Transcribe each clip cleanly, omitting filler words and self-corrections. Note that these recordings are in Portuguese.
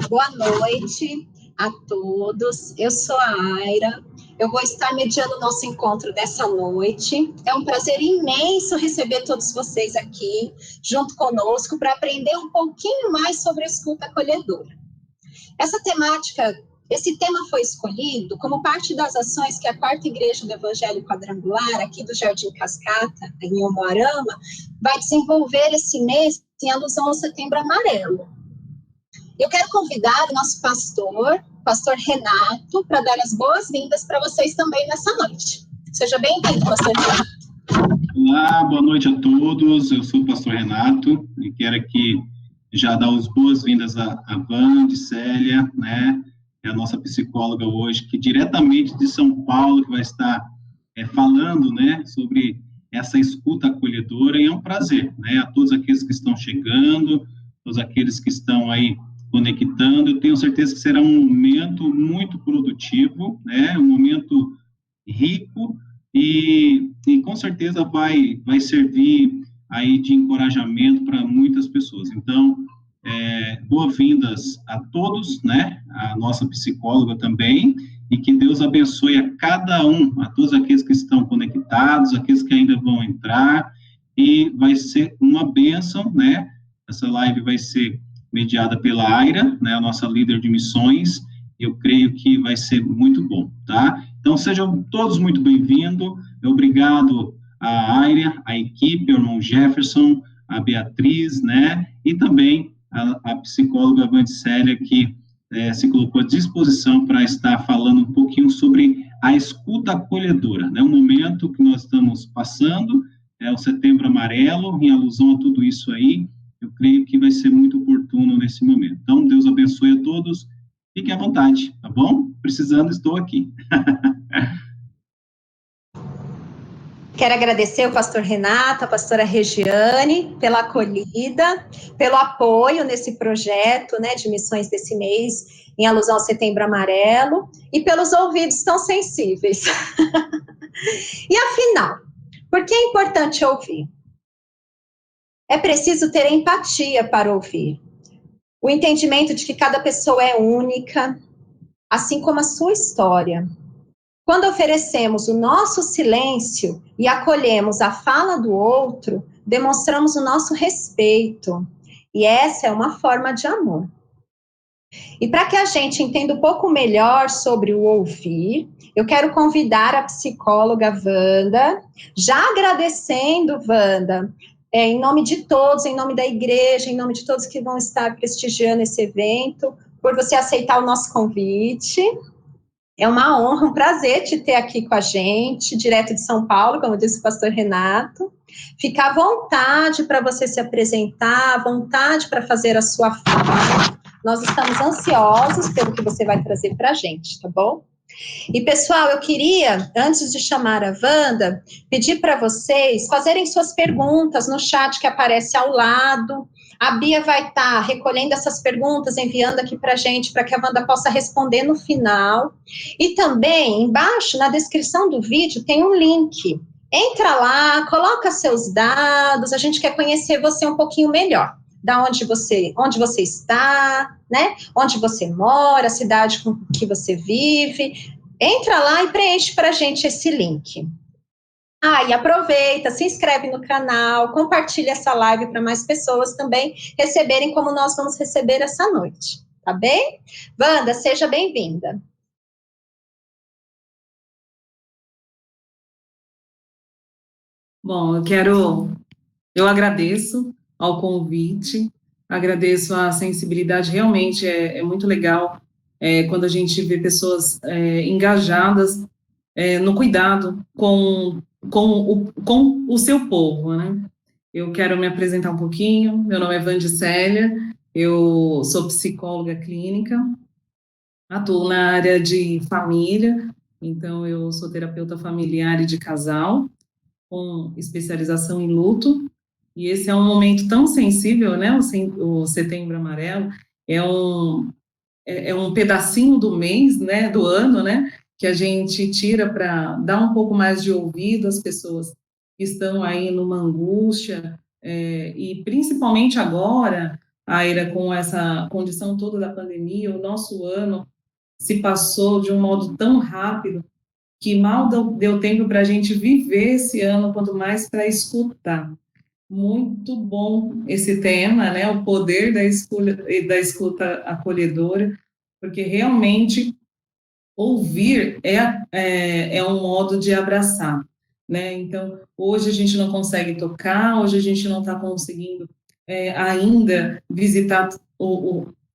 Boa noite a todos. Eu sou a Aira. Eu vou estar mediando o nosso encontro dessa noite. É um prazer imenso receber todos vocês aqui, junto conosco, para aprender um pouquinho mais sobre a escuta acolhedora. Esse tema foi escolhido como parte das ações que a Quarta Igreja do Evangelho Quadrangular, aqui do Jardim Cascata, em Umuarama, vai desenvolver esse mês em alusão ao Setembro Amarelo. Eu quero convidar o nosso pastor Renato, para dar as boas-vindas para vocês também nessa noite. Seja bem-vindo, pastor Renato. Olá, boa noite a todos. Eu sou o pastor Renato e quero aqui já dar as boas-vindas a Wanda, Célia, né? É a nossa psicóloga hoje, que diretamente de São Paulo, que vai estar falando, né, sobre essa escuta acolhedora, e é um prazer, né? A todos aqueles que estão chegando, todos aqueles que estão aí conectando, eu tenho certeza que será um momento muito produtivo, né, um momento rico, e com certeza vai servir aí de encorajamento para muitas pessoas. Então, boas-vindas a todos, né, a nossa psicóloga também, e que Deus abençoe a cada um, a todos aqueles que estão conectados, aqueles que ainda vão entrar, e vai ser uma bênção, né, essa live vai ser mediada pela Aira, né, a nossa líder de missões. Eu creio que vai ser muito bom, tá? Então, sejam todos muito bem-vindos. Obrigado à Aira, à equipe, ao irmão Jefferson, a Beatriz, né, e também a psicóloga Vandicélia, que se colocou à disposição para estar falando um pouquinho sobre a escuta acolhedora, né, um momento que nós estamos passando, é o Setembro Amarelo, em alusão a tudo isso aí. Eu creio que vai ser muito oportuno nesse momento. Então, Deus abençoe a todos. Fiquem à vontade, tá bom? Precisando, estou aqui. Quero agradecer o pastor Renato, a pastora Regiane, pela acolhida, pelo apoio nesse projeto, né, de missões desse mês, em alusão ao Setembro Amarelo, e pelos ouvidos tão sensíveis. E afinal, por que é importante ouvir? É preciso ter empatia para ouvir. O entendimento de que cada pessoa é única, assim como a sua história. Quando oferecemos o nosso silêncio e acolhemos a fala do outro, demonstramos o nosso respeito. E essa é uma forma de amor. E para que a gente entenda um pouco melhor sobre o ouvir, eu quero convidar a psicóloga Wanda, já agradecendo, Wanda, em nome de todos, em nome da igreja, em nome de todos que vão estar prestigiando esse evento, por você aceitar o nosso convite. É uma honra, um prazer te ter aqui com a gente, direto de São Paulo, como disse o pastor Renato. Fica à vontade para você se apresentar, à vontade para fazer a sua fala. Nós estamos ansiosos pelo que você vai trazer para a gente, tá bom? E, pessoal, eu queria, antes de chamar a Wanda, pedir para vocês fazerem suas perguntas no chat que aparece ao lado. A Bia vai estar recolhendo essas perguntas, enviando aqui para a gente, para que a Wanda possa responder no final. E também, embaixo, na descrição do vídeo, tem um link. Entra lá, coloca seus dados, a gente quer conhecer você um pouquinho melhor. Da onde você está, né? Onde você mora, a cidade com que você vive. Entra lá e preenche para a gente esse link. E aproveita, se inscreve no canal, compartilha essa live para mais pessoas também receberem como nós vamos receber essa noite, tá bem? Wanda, seja bem-vinda. Bom, eu agradeço ao convite, agradeço a sensibilidade, realmente é muito legal quando a gente vê pessoas engajadas no cuidado com o seu povo, né? Eu quero me apresentar um pouquinho, meu nome é Vandicélia, eu sou psicóloga clínica, atuo na área de família, então eu sou terapeuta familiar e de casal, com especialização em luto, e esse é um momento tão sensível, né, o Setembro Amarelo, é um pedacinho do mês, né, do ano, né, que a gente tira para dar um pouco mais de ouvido às pessoas que estão aí numa angústia, e principalmente agora, Aira, com essa condição toda da pandemia, o nosso ano se passou de um modo tão rápido que mal deu tempo para a gente viver esse ano, quanto mais para escutar. Muito bom esse tema, né? O poder da escuta acolhedora, porque realmente ouvir é um modo de abraçar, né? Então, hoje a gente não consegue tocar, hoje a gente não está conseguindo ainda visitar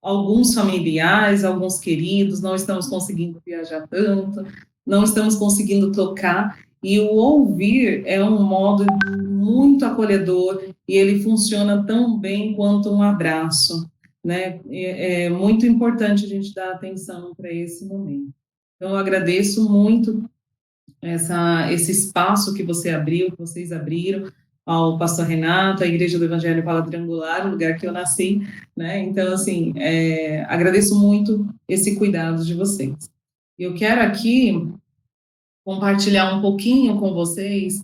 alguns familiares, alguns queridos, não estamos conseguindo viajar tanto, não estamos conseguindo tocar, e o ouvir é um modo muito acolhedor, e ele funciona tão bem quanto um abraço, né? É muito importante a gente dar atenção para esse momento. Então, eu agradeço muito esse espaço que você abriu, que vocês abriram, ao pastor Renato, à Igreja do Evangelho Quadrangular, o lugar que eu nasci, né? Então, assim, agradeço muito esse cuidado de vocês. Eu quero aqui compartilhar um pouquinho com vocês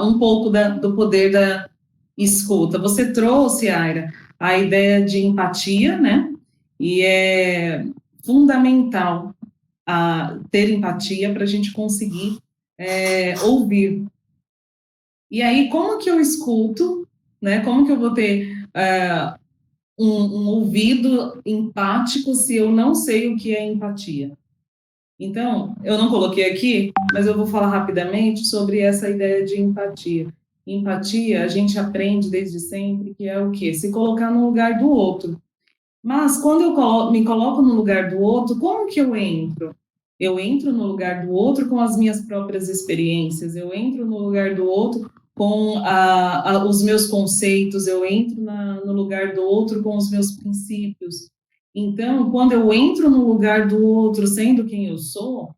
um pouco do poder da escuta. Você trouxe, Aira, a ideia de empatia, né? E é fundamental ter empatia para a gente conseguir ouvir. E aí, como que eu escuto, né? Como que eu vou ter um ouvido empático se eu não sei o que é empatia? Então, eu não coloquei aqui, mas eu vou falar rapidamente sobre essa ideia de empatia. Empatia, a gente aprende desde sempre que é o quê? Se colocar no lugar do outro. Mas quando eu me coloco no lugar do outro, como que eu entro? Eu entro no lugar do outro com as minhas próprias experiências, eu entro no lugar do outro com os meus conceitos, eu entro no lugar do outro com os meus princípios. Então, quando eu entro no lugar do outro sendo quem eu sou,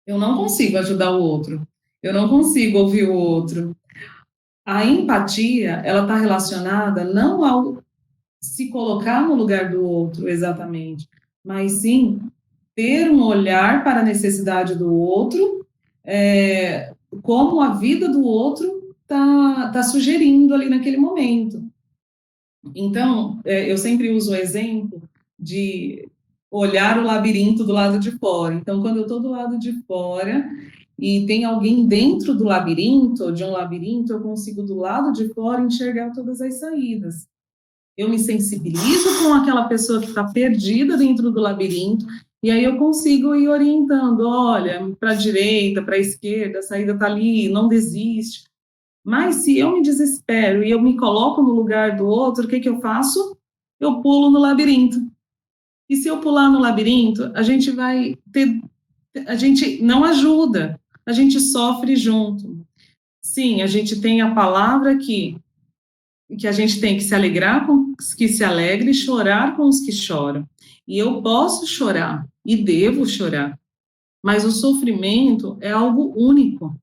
eu não consigo ajudar o outro, eu não consigo ouvir o outro. A empatia, ela está relacionada não ao se colocar no lugar do outro, exatamente, mas sim ter um olhar para a necessidade do outro, como a vida do outro tá sugerindo ali naquele momento. Então, eu sempre uso o exemplo de olhar o labirinto do lado de fora. Então, quando eu estou do lado de fora e tem alguém dentro do labirinto, de um labirinto, eu consigo do lado de fora enxergar todas as saídas. Eu me sensibilizo com aquela pessoa que está perdida dentro do labirinto, e aí eu consigo ir orientando, olha, para a direita, para a esquerda, a saída está ali, não desiste. Mas se eu me desespero e eu me coloco no lugar do outro, o que eu faço? Eu pulo no labirinto. E se eu pular no labirinto, a gente não ajuda, a gente sofre junto. Sim, a gente tem a palavra que a gente tem que se alegrar com os que se alegram e chorar com os que choram. E eu posso chorar e devo chorar, mas o sofrimento é algo único.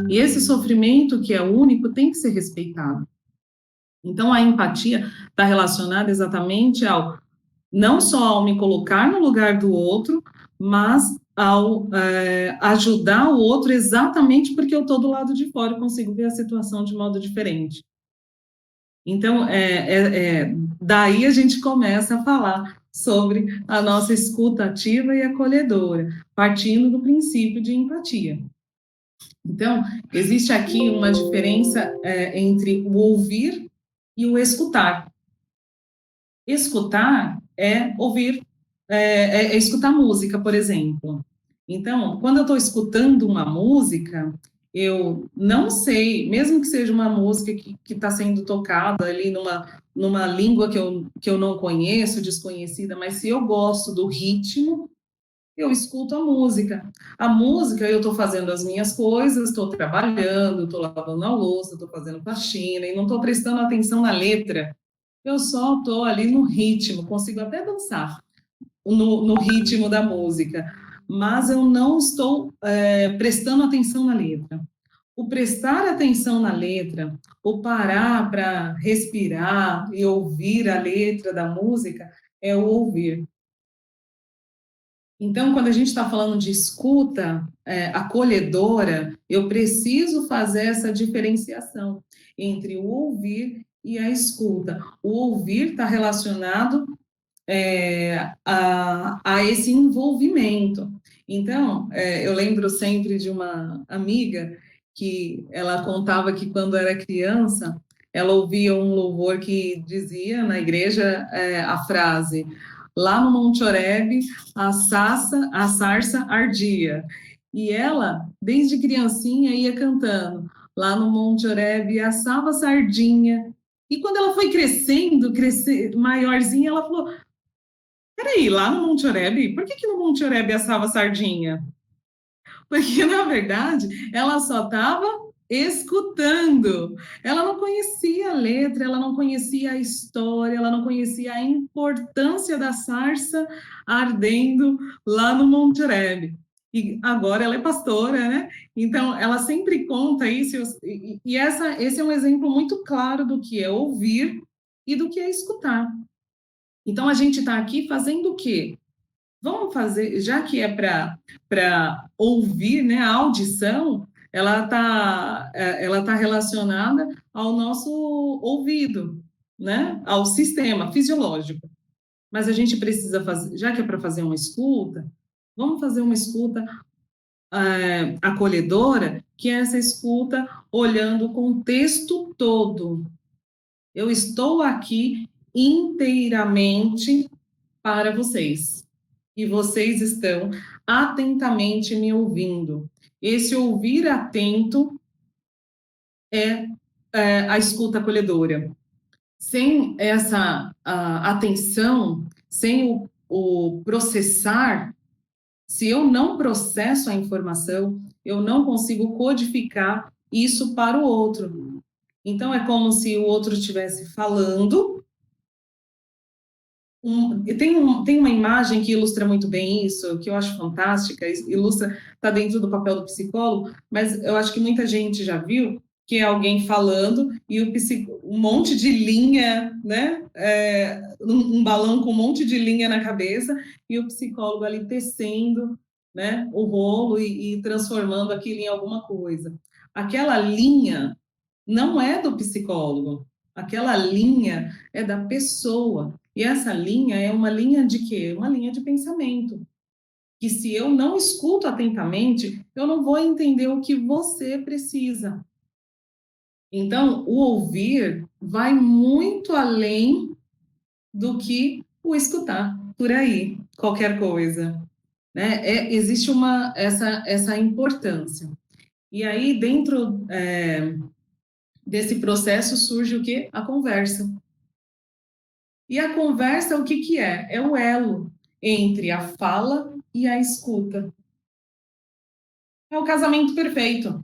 E esse sofrimento que é único tem que ser respeitado. Então, a empatia está relacionada exatamente não só ao me colocar no lugar do outro, mas ao ajudar o outro exatamente porque eu estou do lado de fora e consigo ver a situação de modo diferente. Então, daí a gente começa a falar sobre a nossa escuta ativa e acolhedora, partindo do princípio de empatia. Então, existe aqui uma diferença entre o ouvir e o escutar. Escutar é ouvir, é escutar música, por exemplo. Então, quando eu estou escutando uma música, eu não sei, mesmo que seja uma música que está sendo tocada ali numa língua que eu não conheço, desconhecida, mas se eu gosto do ritmo, eu escuto a música. A música, eu estou fazendo as minhas coisas, estou trabalhando, estou lavando a louça, estou fazendo faxina, e não estou prestando atenção na letra. Eu só estou ali no ritmo, consigo até dançar no ritmo da música, mas eu não estou prestando atenção na letra. O prestar atenção na letra, o parar para respirar e ouvir a letra da música, é o ouvir. Então, quando a gente está falando de escuta acolhedora, eu preciso fazer essa diferenciação entre o ouvir e a escuta. O ouvir está relacionado a esse envolvimento. Então, eu lembro sempre de uma amiga que ela contava que quando era criança, ela ouvia um louvor que dizia na igreja a frase: lá no Monte Oreb, a sarça ardia. E ela, desde criancinha, ia cantando: lá no Monte Oreb assava sardinha. E quando ela foi crescendo, maiorzinha, ela falou: peraí, lá no Monte Oreb, por que no Monte Oreb assava sardinha? Porque, na verdade, ela só estava escutando. Ela não conhecia a letra, ela não conhecia a história, ela não conhecia a importância da sarça ardendo lá no Monte Oreb. E agora ela é pastora, né? Então, ela sempre conta isso, e esse é um exemplo muito claro do que é ouvir e do que é escutar. Então, a gente está aqui fazendo o quê? Vamos fazer, já que é para ouvir, né, a audição, ela tá relacionada ao nosso ouvido, né, ao sistema fisiológico. Mas a gente precisa fazer, já que é para fazer uma escuta, vamos fazer uma escuta acolhedora, que é essa escuta olhando o contexto todo. Eu estou aqui inteiramente para vocês. E vocês estão atentamente me ouvindo. Esse ouvir atento é a escuta acolhedora. Sem essa atenção, sem o processar, se eu não processo a informação, eu não consigo codificar isso para o outro. Então, é como se o outro estivesse falando. Tem uma imagem que ilustra muito bem isso, que eu acho fantástica, está dentro do papel do psicólogo, mas eu acho que muita gente já viu, que é alguém falando e um monte de linha, né? Um balão com um monte de linha na cabeça, e o psicólogo ali tecendo, né, o rolo e transformando aquilo em alguma coisa. Aquela linha não é do psicólogo, aquela linha é da pessoa. E essa linha é uma linha de quê? Uma linha de pensamento. Que se eu não escuto atentamente, eu não vou entender o que você precisa. Então, o ouvir vai muito além do que o escutar por aí, qualquer coisa. Né? Existe essa importância. E aí, dentro desse processo, surge o quê? A conversa. E a conversa, o que é? É o elo entre a fala e a escuta. É o casamento perfeito.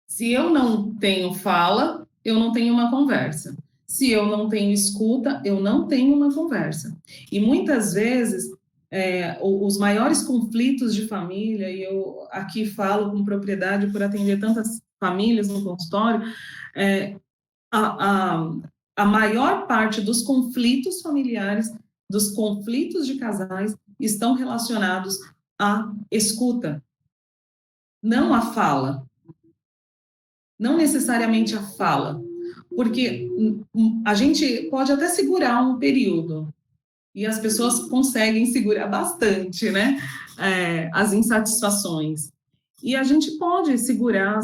Se eu não tenho fala, eu não tenho uma conversa. Se eu não tenho escuta, eu não tenho uma conversa. E muitas vezes, os maiores conflitos de família, e eu aqui falo com propriedade por atender tantas famílias no consultório, a maior parte dos conflitos familiares, dos conflitos de casais, estão relacionados à escuta, não à fala. Não necessariamente a fala, porque a gente pode até segurar um período, e as pessoas conseguem segurar bastante, né? As insatisfações. E a gente pode segurar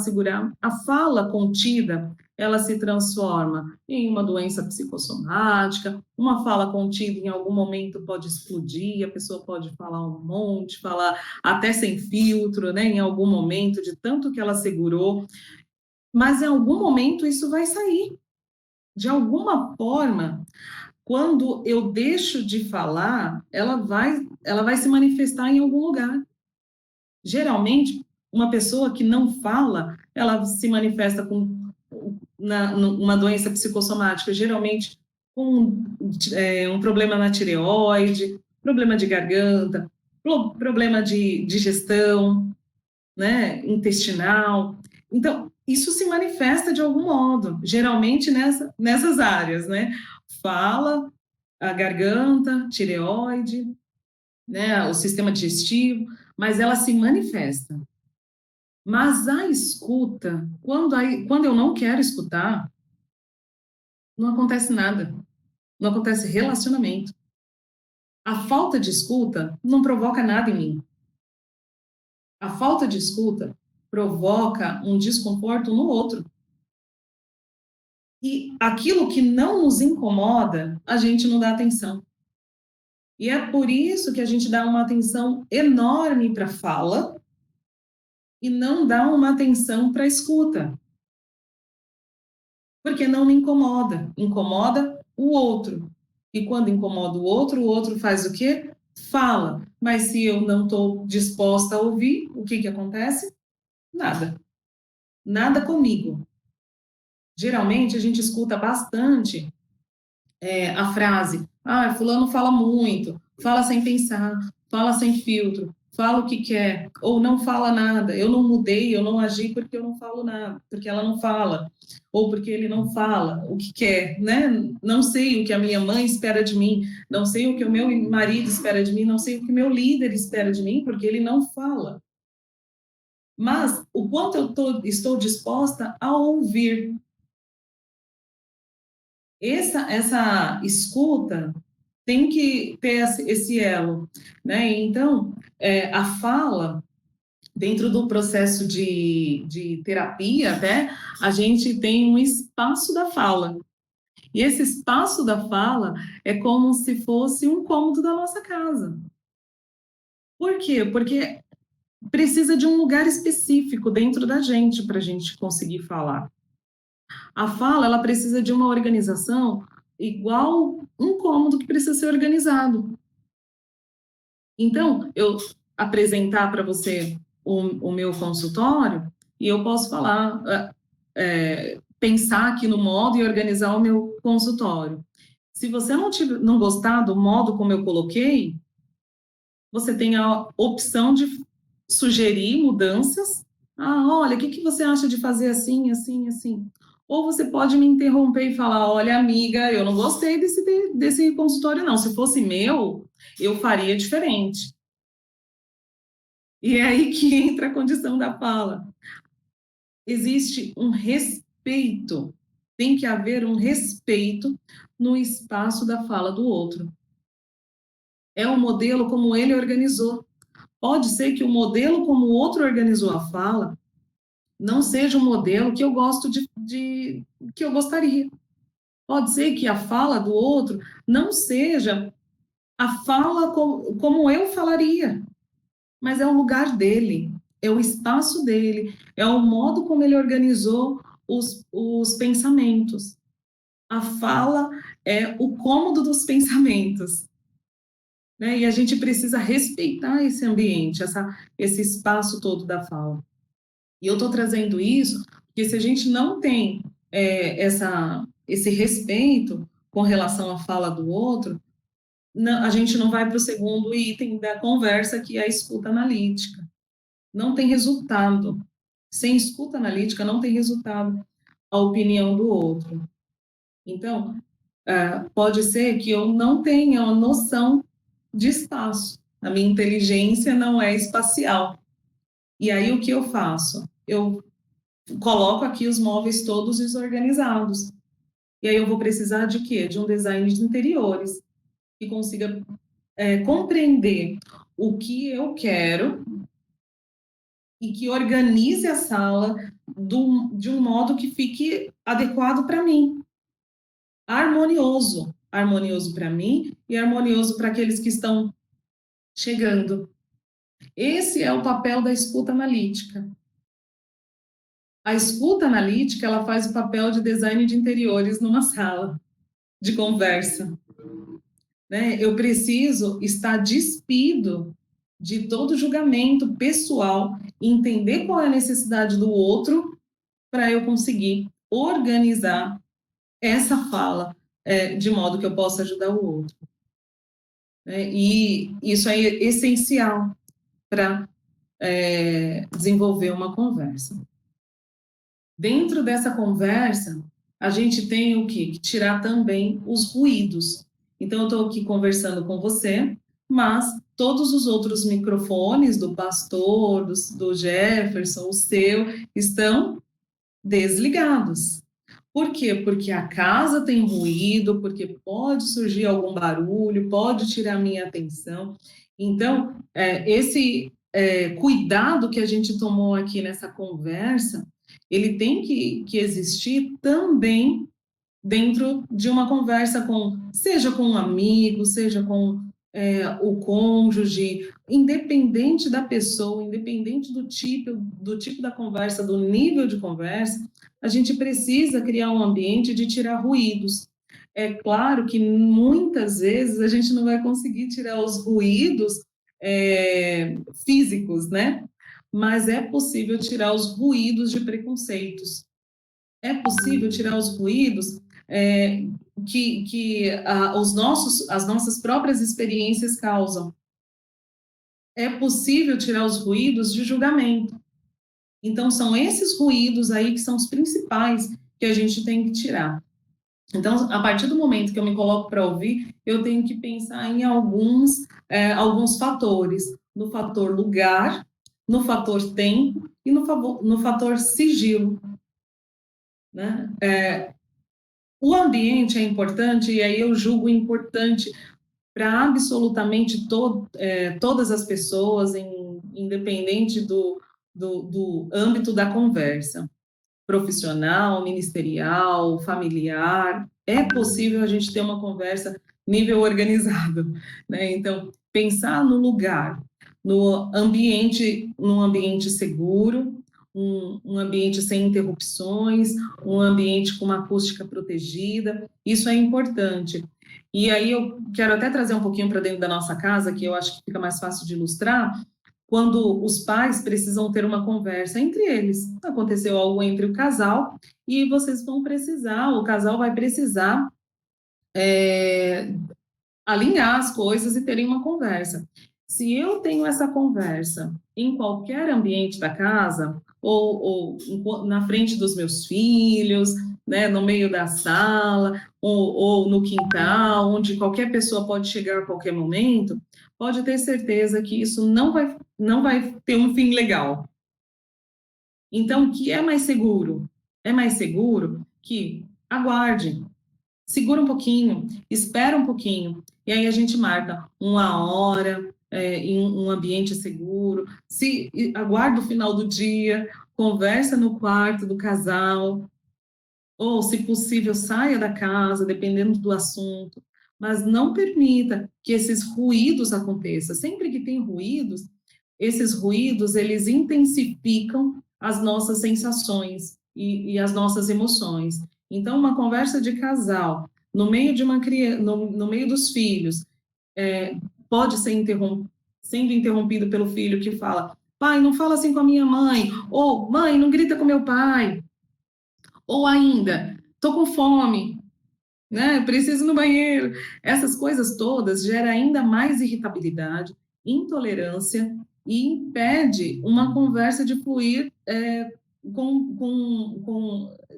a fala contida, ela se transforma em uma doença psicossomática, uma fala contida em algum momento pode explodir, a pessoa pode falar um monte, falar até sem filtro, né, em algum momento, de tanto que ela segurou, mas em algum momento isso vai sair. De alguma forma, quando eu deixo de falar, ela vai se manifestar em algum lugar. Geralmente, uma pessoa que não fala, ela se manifesta com uma doença psicossomática, geralmente com um problema na tireoide, problema de garganta, problema de digestão, né, intestinal. Então, isso se manifesta de algum modo, geralmente nessas áreas, né? Fala, a garganta, tireoide. né, o sistema digestivo, mas ela se manifesta. Mas a escuta, quando eu não quero escutar, não acontece nada, não acontece relacionamento. A falta de escuta não provoca nada em mim. A falta de escuta provoca um desconforto no outro. E aquilo que não nos incomoda, a gente não dá atenção. E é por isso que a gente dá uma atenção enorme para a fala e não dá uma atenção para a escuta. Porque não me incomoda, incomoda o outro. E quando incomoda o outro faz o quê? Fala. Mas se eu não estou disposta a ouvir, o que acontece? Nada. Nada comigo. Geralmente, a gente escuta bastante a frase, fulano fala muito, fala sem pensar, fala sem filtro, fala o que quer, ou não fala nada, eu não mudei, eu não agi porque eu não falo nada, porque ela não fala, ou porque ele não fala o que quer, né? Não sei o que a minha mãe espera de mim, não sei o que o meu marido espera de mim, não sei o que o meu líder espera de mim, porque ele não fala. Mas o quanto eu estou disposta a ouvir. Essa escuta tem que ter esse elo, né? Então, a fala, dentro do processo de terapia, até, a gente tem um espaço da fala. E esse espaço da fala é como se fosse um cômodo da nossa casa. Por quê? Porque precisa de um lugar específico dentro da gente para a gente conseguir falar. A fala, ela precisa de uma organização igual um cômodo que precisa ser organizado. Então, eu apresentar para você o meu consultório e eu posso falar, pensar aqui no modo e organizar o meu consultório. Se você não gostar do modo como eu coloquei, você tem a opção de sugerir mudanças. Olha, o que você acha de fazer assim, assim, assim? Ou você pode me interromper e falar, olha, amiga, eu não gostei desse consultório, não. Se fosse meu, eu faria diferente. E é aí que entra a condição da fala. Existe um respeito, tem que haver um respeito no espaço da fala do outro. É o modelo como ele organizou. Pode ser que o modelo como o outro organizou a fala não seja um modelo que eu gosto que eu gostaria. Pode ser que a fala do outro não seja a fala como eu falaria, mas é o lugar dele, é o espaço dele, é o modo como ele organizou os pensamentos. A fala é o cômodo dos pensamentos. Né? E a gente precisa respeitar esse ambiente, esse espaço todo da fala. E eu estou trazendo isso porque se a gente não tem esse respeito com relação à fala do outro, a gente não vai para o segundo item da conversa, que é a escuta analítica. Não tem resultado. Sem escuta analítica, não tem resultado a opinião do outro. Então, pode ser que eu não tenha uma noção de espaço. A minha inteligência não é espacial. E aí, o que eu faço? Eu coloco aqui os móveis todos desorganizados. E aí, eu vou precisar de quê? De um design de interiores que consiga compreender o que eu quero e que organize a sala de um modo que fique adequado para mim. Harmonioso. Harmonioso para mim e harmonioso para aqueles que estão chegando. Esse é o papel da escuta analítica. A escuta analítica, ela faz o papel de design de interiores numa sala de conversa. Né? Eu preciso estar despido de todo julgamento pessoal, entender qual é a necessidade do outro para eu conseguir organizar essa fala de modo que eu possa ajudar o outro. E isso é essencial para desenvolver uma conversa. Dentro dessa conversa, a gente tem o quê? Que tirar também os ruídos. Então, eu estou aqui conversando com você, mas todos os outros microfones do pastor, do Jefferson, o seu, estão desligados. Por quê? Porque a casa tem ruído, porque pode surgir algum barulho, pode tirar minha atenção. Então, esse cuidado que a gente tomou aqui nessa conversa, ele tem que existir também dentro de uma conversa seja com um amigo, seja com o cônjuge, independente da pessoa, independente do tipo da conversa, do nível de conversa, a gente precisa criar um ambiente de tirar ruídos. É claro que muitas vezes a gente não vai conseguir tirar os ruídos físicos, né? Mas é possível tirar os ruídos de preconceitos. É possível tirar os ruídos que as nossas próprias experiências causam. É possível tirar os ruídos de julgamento. Então, são esses ruídos aí que são os principais que a gente tem que tirar. Então, a partir do momento que eu me coloco para ouvir, eu tenho que pensar em alguns fatores. No fator lugar, no fator tempo e no fator sigilo. Né? O ambiente é importante, e aí eu julgo importante para absolutamente todas as pessoas, independente do âmbito da conversa, profissional, ministerial, familiar. É possível a gente ter uma conversa nível organizado, né? Então, pensar no lugar, num ambiente seguro, um ambiente sem interrupções, um ambiente com uma acústica protegida, isso é importante. E aí eu quero até trazer um pouquinho para dentro da nossa casa, que eu acho que fica mais fácil de ilustrar, quando os pais precisam ter uma conversa entre eles. Aconteceu algo entre o casal e vocês vão precisar, o casal vai precisar alinhar as coisas e terem uma conversa. Se eu tenho essa conversa em qualquer ambiente da casa, ou na frente dos meus filhos, né, no meio da sala, ou no quintal, onde qualquer pessoa pode chegar a qualquer momento, pode ter certeza que isso não vai ter um fim legal. Então, o que é mais seguro? É mais seguro que aguarde, segura um pouquinho, espera um pouquinho, e aí a gente marca uma hora em um ambiente seguro, aguarda o final do dia, conversa no quarto do casal, ou, se possível, saia da casa, dependendo do assunto, mas não permita que esses ruídos aconteçam. Sempre que tem ruídos, esses ruídos, eles intensificam as nossas sensações e as nossas emoções. Então, uma conversa de casal, no meio de uma criança, no meio dos filhos, pode ser sendo interrompido pelo filho que fala: pai, não fala assim com a minha mãe, ou mãe, não grita com meu pai, ou ainda, tô com fome, né? Preciso ir no banheiro. Essas coisas todas geram ainda mais irritabilidade, intolerância e impede uma conversa de fluir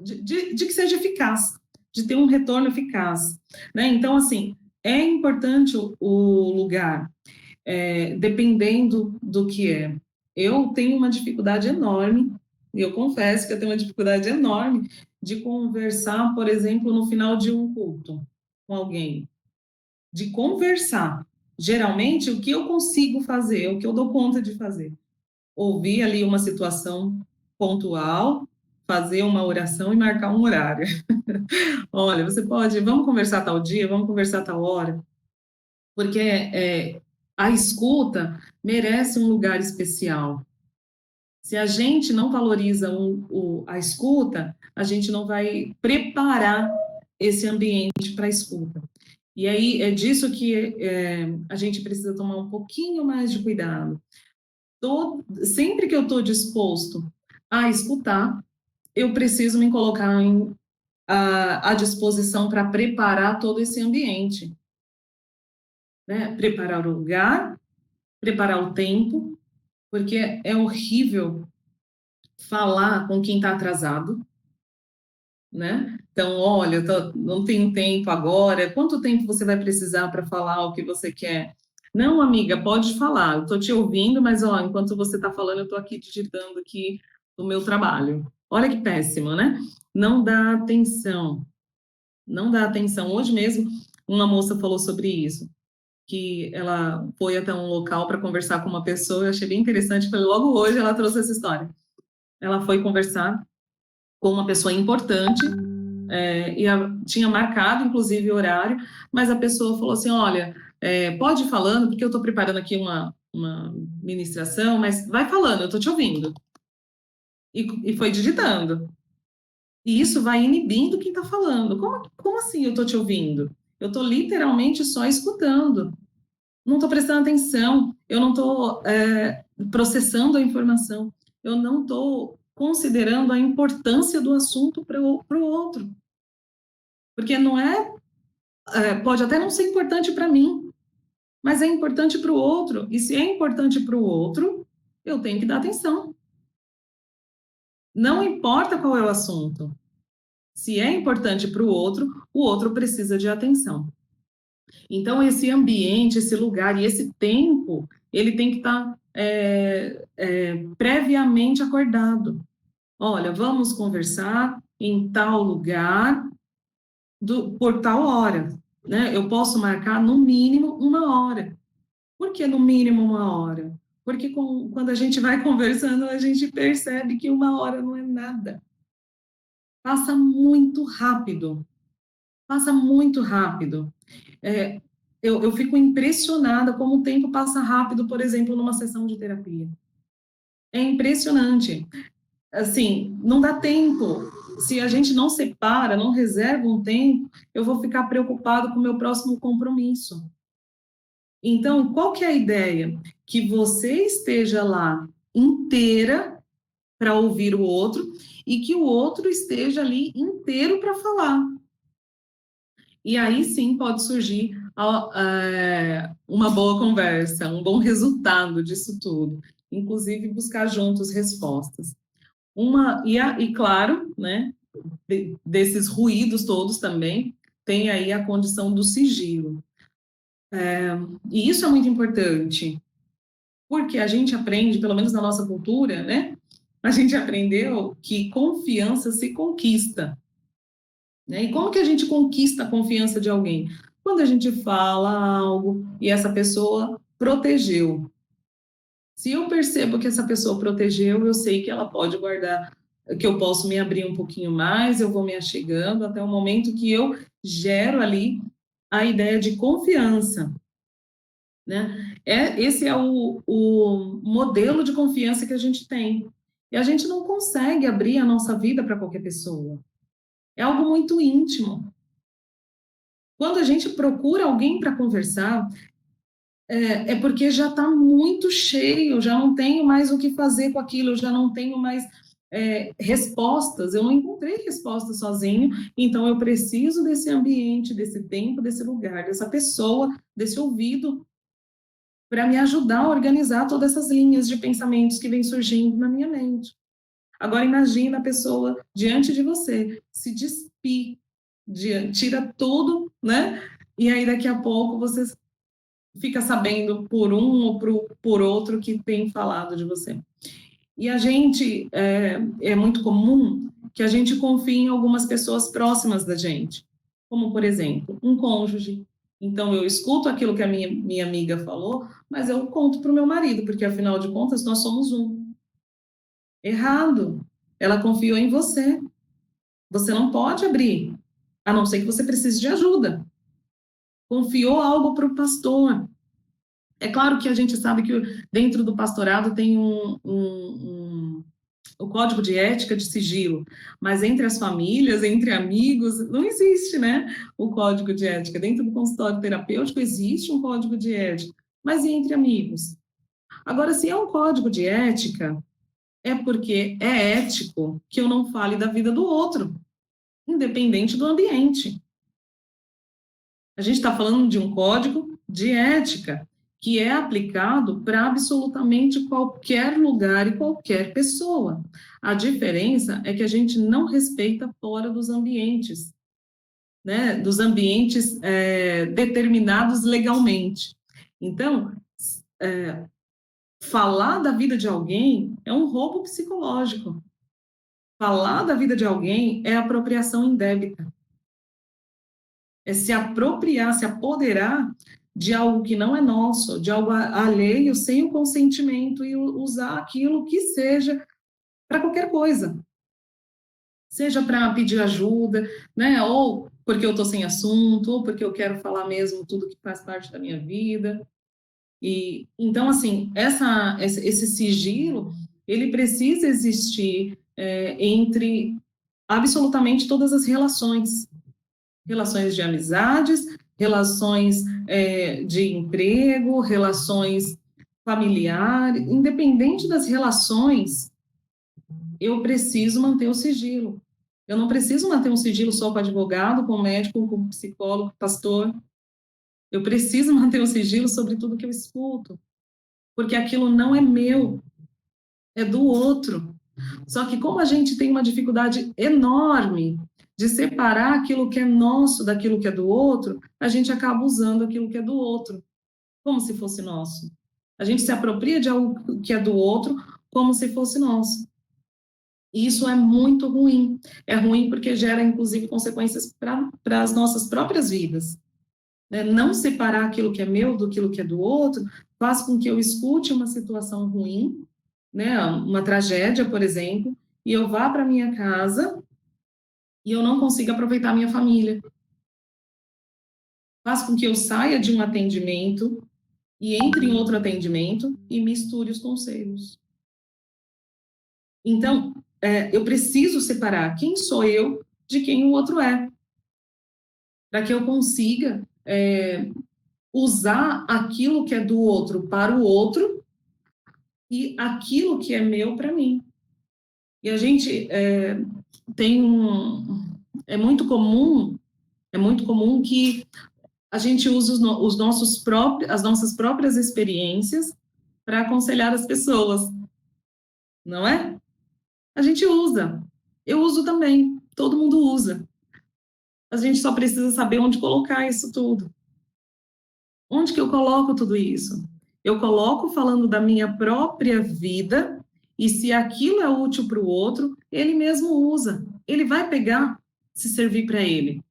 de que seja eficaz, de ter um retorno eficaz, né? Então, assim, é importante o lugar, dependendo do que é. Eu tenho uma dificuldade enorme, e eu confesso que eu tenho uma dificuldade enorme de conversar, por exemplo, no final de um culto com alguém, de conversar. Geralmente, o que eu consigo fazer, o que eu dou conta de fazer, ouvir ali uma situação pontual, fazer uma oração e marcar um horário. Olha, vamos conversar tal dia, vamos conversar tal hora, porque a escuta merece um lugar especial. Se a gente não valoriza a escuta, a gente não vai preparar esse ambiente para a escuta. E aí é disso que a gente precisa tomar um pouquinho mais de cuidado. Sempre que eu estou disposto a escutar, eu preciso me colocar à disposição para preparar todo esse ambiente. Né? Preparar o lugar, preparar o tempo, porque é horrível falar com quem está atrasado, né? Então, olha, não tenho tempo agora. Quanto tempo você vai precisar para falar o que você quer Não, amiga, pode falar, eu estou te ouvindo, mas ó, enquanto você está falando, eu estou aqui digitando aqui o meu trabalho. Olha que péssimo, né? Não dá atenção, não dá atenção. Hoje mesmo, uma moça falou sobre isso, que ela foi até um local para conversar com uma pessoa, eu achei bem interessante, foi logo hoje ela trouxe essa história. Ela foi conversar com uma pessoa importante, tinha marcado, inclusive, o horário, mas a pessoa falou assim, olha, pode ir falando, porque eu estou preparando aqui uma ministração, mas vai falando, eu estou te ouvindo. E foi digitando. E isso vai inibindo quem está falando. Como assim eu estou te ouvindo? Eu estou literalmente só escutando. Não estou prestando atenção, eu não estou processando a informação, eu não estou considerando a importância do assunto para o outro. Porque não pode até não ser importante para mim, mas é importante para o outro. E se é importante para o outro, eu tenho que dar atenção. Não importa qual é o assunto. Se é importante para o outro precisa de atenção. Então, esse ambiente, esse lugar e esse tempo, ele tem que estar previamente acordado. Olha, vamos conversar em tal lugar, por tal hora, né? Eu posso marcar no mínimo 1 hora. Por que no mínimo 1 hora? Porque quando a gente vai conversando, a gente percebe que 1 hora não é nada. Passa muito rápido. Passa muito rápido. Eu fico impressionada como o tempo passa rápido, por exemplo, numa sessão de terapia. É impressionante. Assim, não dá tempo. Se a gente não separa, não reserva um tempo, eu vou ficar preocupado com o meu próximo compromisso. Então, qual que é a ideia? Que você esteja lá inteira para ouvir o outro e que o outro esteja ali inteiro para falar. E aí sim pode surgir uma boa conversa, um bom resultado disso tudo. Inclusive buscar juntos respostas. E claro, né, desses ruídos todos também, tem aí a condição do sigilo. E isso é muito importante, porque a gente aprende, pelo menos na nossa cultura, né, a gente aprendeu que confiança se conquista. Né? E como que a gente conquista a confiança de alguém? Quando a gente fala algo e essa pessoa protegeu. Se eu percebo que essa pessoa protegeu, eu sei que ela pode guardar, que eu posso me abrir um pouquinho mais, eu vou me achegando até o momento que eu gero ali a ideia de confiança. Né? Esse é o modelo de confiança que a gente tem. E a gente não consegue abrir a nossa vida para qualquer pessoa. É algo muito íntimo. Quando a gente procura alguém para conversar, é porque já está muito cheio, já não tenho mais o que fazer com aquilo, já não tenho mais respostas, eu não encontrei respostas sozinho, então eu preciso desse ambiente, desse tempo, desse lugar, dessa pessoa, desse ouvido, para me ajudar a organizar todas essas linhas de pensamentos que vêm surgindo na minha mente. Agora imagina a pessoa diante de você, se despir, tira tudo, né? E aí daqui a pouco você fica sabendo por um ou por outro que tem falado de você. E a gente, é muito comum que a gente confie em algumas pessoas próximas da gente, como, por exemplo, um cônjuge. Então, eu escuto aquilo que a minha amiga falou, mas eu conto para o meu marido, porque, afinal de contas, nós somos um. Errado. Ela confiou em você. Você não pode abrir, a não ser que você precise de ajuda. Confiou algo para o pastor. É claro que a gente sabe que dentro do pastorado tem o código de ética de sigilo, mas entre as famílias, entre amigos, não existe, né, o código de ética. Dentro do consultório terapêutico existe um código de ética, mas e entre amigos? Agora, se é um código de ética, é porque é ético que eu não fale da vida do outro, independente do ambiente. A gente está falando de um código de ética que é aplicado para absolutamente qualquer lugar e qualquer pessoa. A diferença é que a gente não respeita fora dos ambientes, né? Dos ambientes determinados legalmente. Então, falar da vida de alguém é um roubo psicológico. Falar da vida de alguém é apropriação indébita. É se apropriar, se apoderar de algo que não é nosso, de algo alheio, sem o consentimento, e usar aquilo que seja para qualquer coisa. Seja para pedir ajuda, né? Ou porque eu estou sem assunto, ou porque eu quero falar mesmo tudo que faz parte da minha vida. E então, assim, esse sigilo, ele precisa existir entre absolutamente todas as relações de amizades, relações de emprego, relações familiares, independente das relações, eu preciso manter o sigilo. Eu não preciso manter um sigilo só com advogado, com médico, com psicólogo, pastor. Eu preciso manter o sigilo sobre tudo que eu escuto, porque aquilo não é meu, é do outro. Só que como a gente tem uma dificuldade enorme de separar aquilo que é nosso daquilo que é do outro, a gente acaba usando aquilo que é do outro, como se fosse nosso. A gente se apropria de algo que é do outro, como se fosse nosso. E isso é muito ruim. É ruim porque gera, inclusive, consequências para as nossas próprias vidas. Não separar aquilo que é meu do que é do outro faz com que eu escute uma situação ruim, né, uma tragédia, por exemplo, e eu vá para minha casa e eu não consiga aproveitar a minha família. Faz com que eu saia de um atendimento e entre em outro atendimento e misture os conselhos. Então, eu preciso separar quem sou eu de quem o outro é, para que eu consiga usar aquilo que é do outro para o outro e aquilo que é meu para mim. E a gente é muito comum que a gente use as nossas próprias experiências para aconselhar as pessoas, não é? A gente usa, eu uso também, todo mundo usa. A gente só precisa saber onde colocar isso tudo. Onde que eu coloco tudo isso? Eu coloco falando da minha própria vida, e se aquilo é útil para o outro, ele mesmo usa. Ele vai pegar, se servir para ele.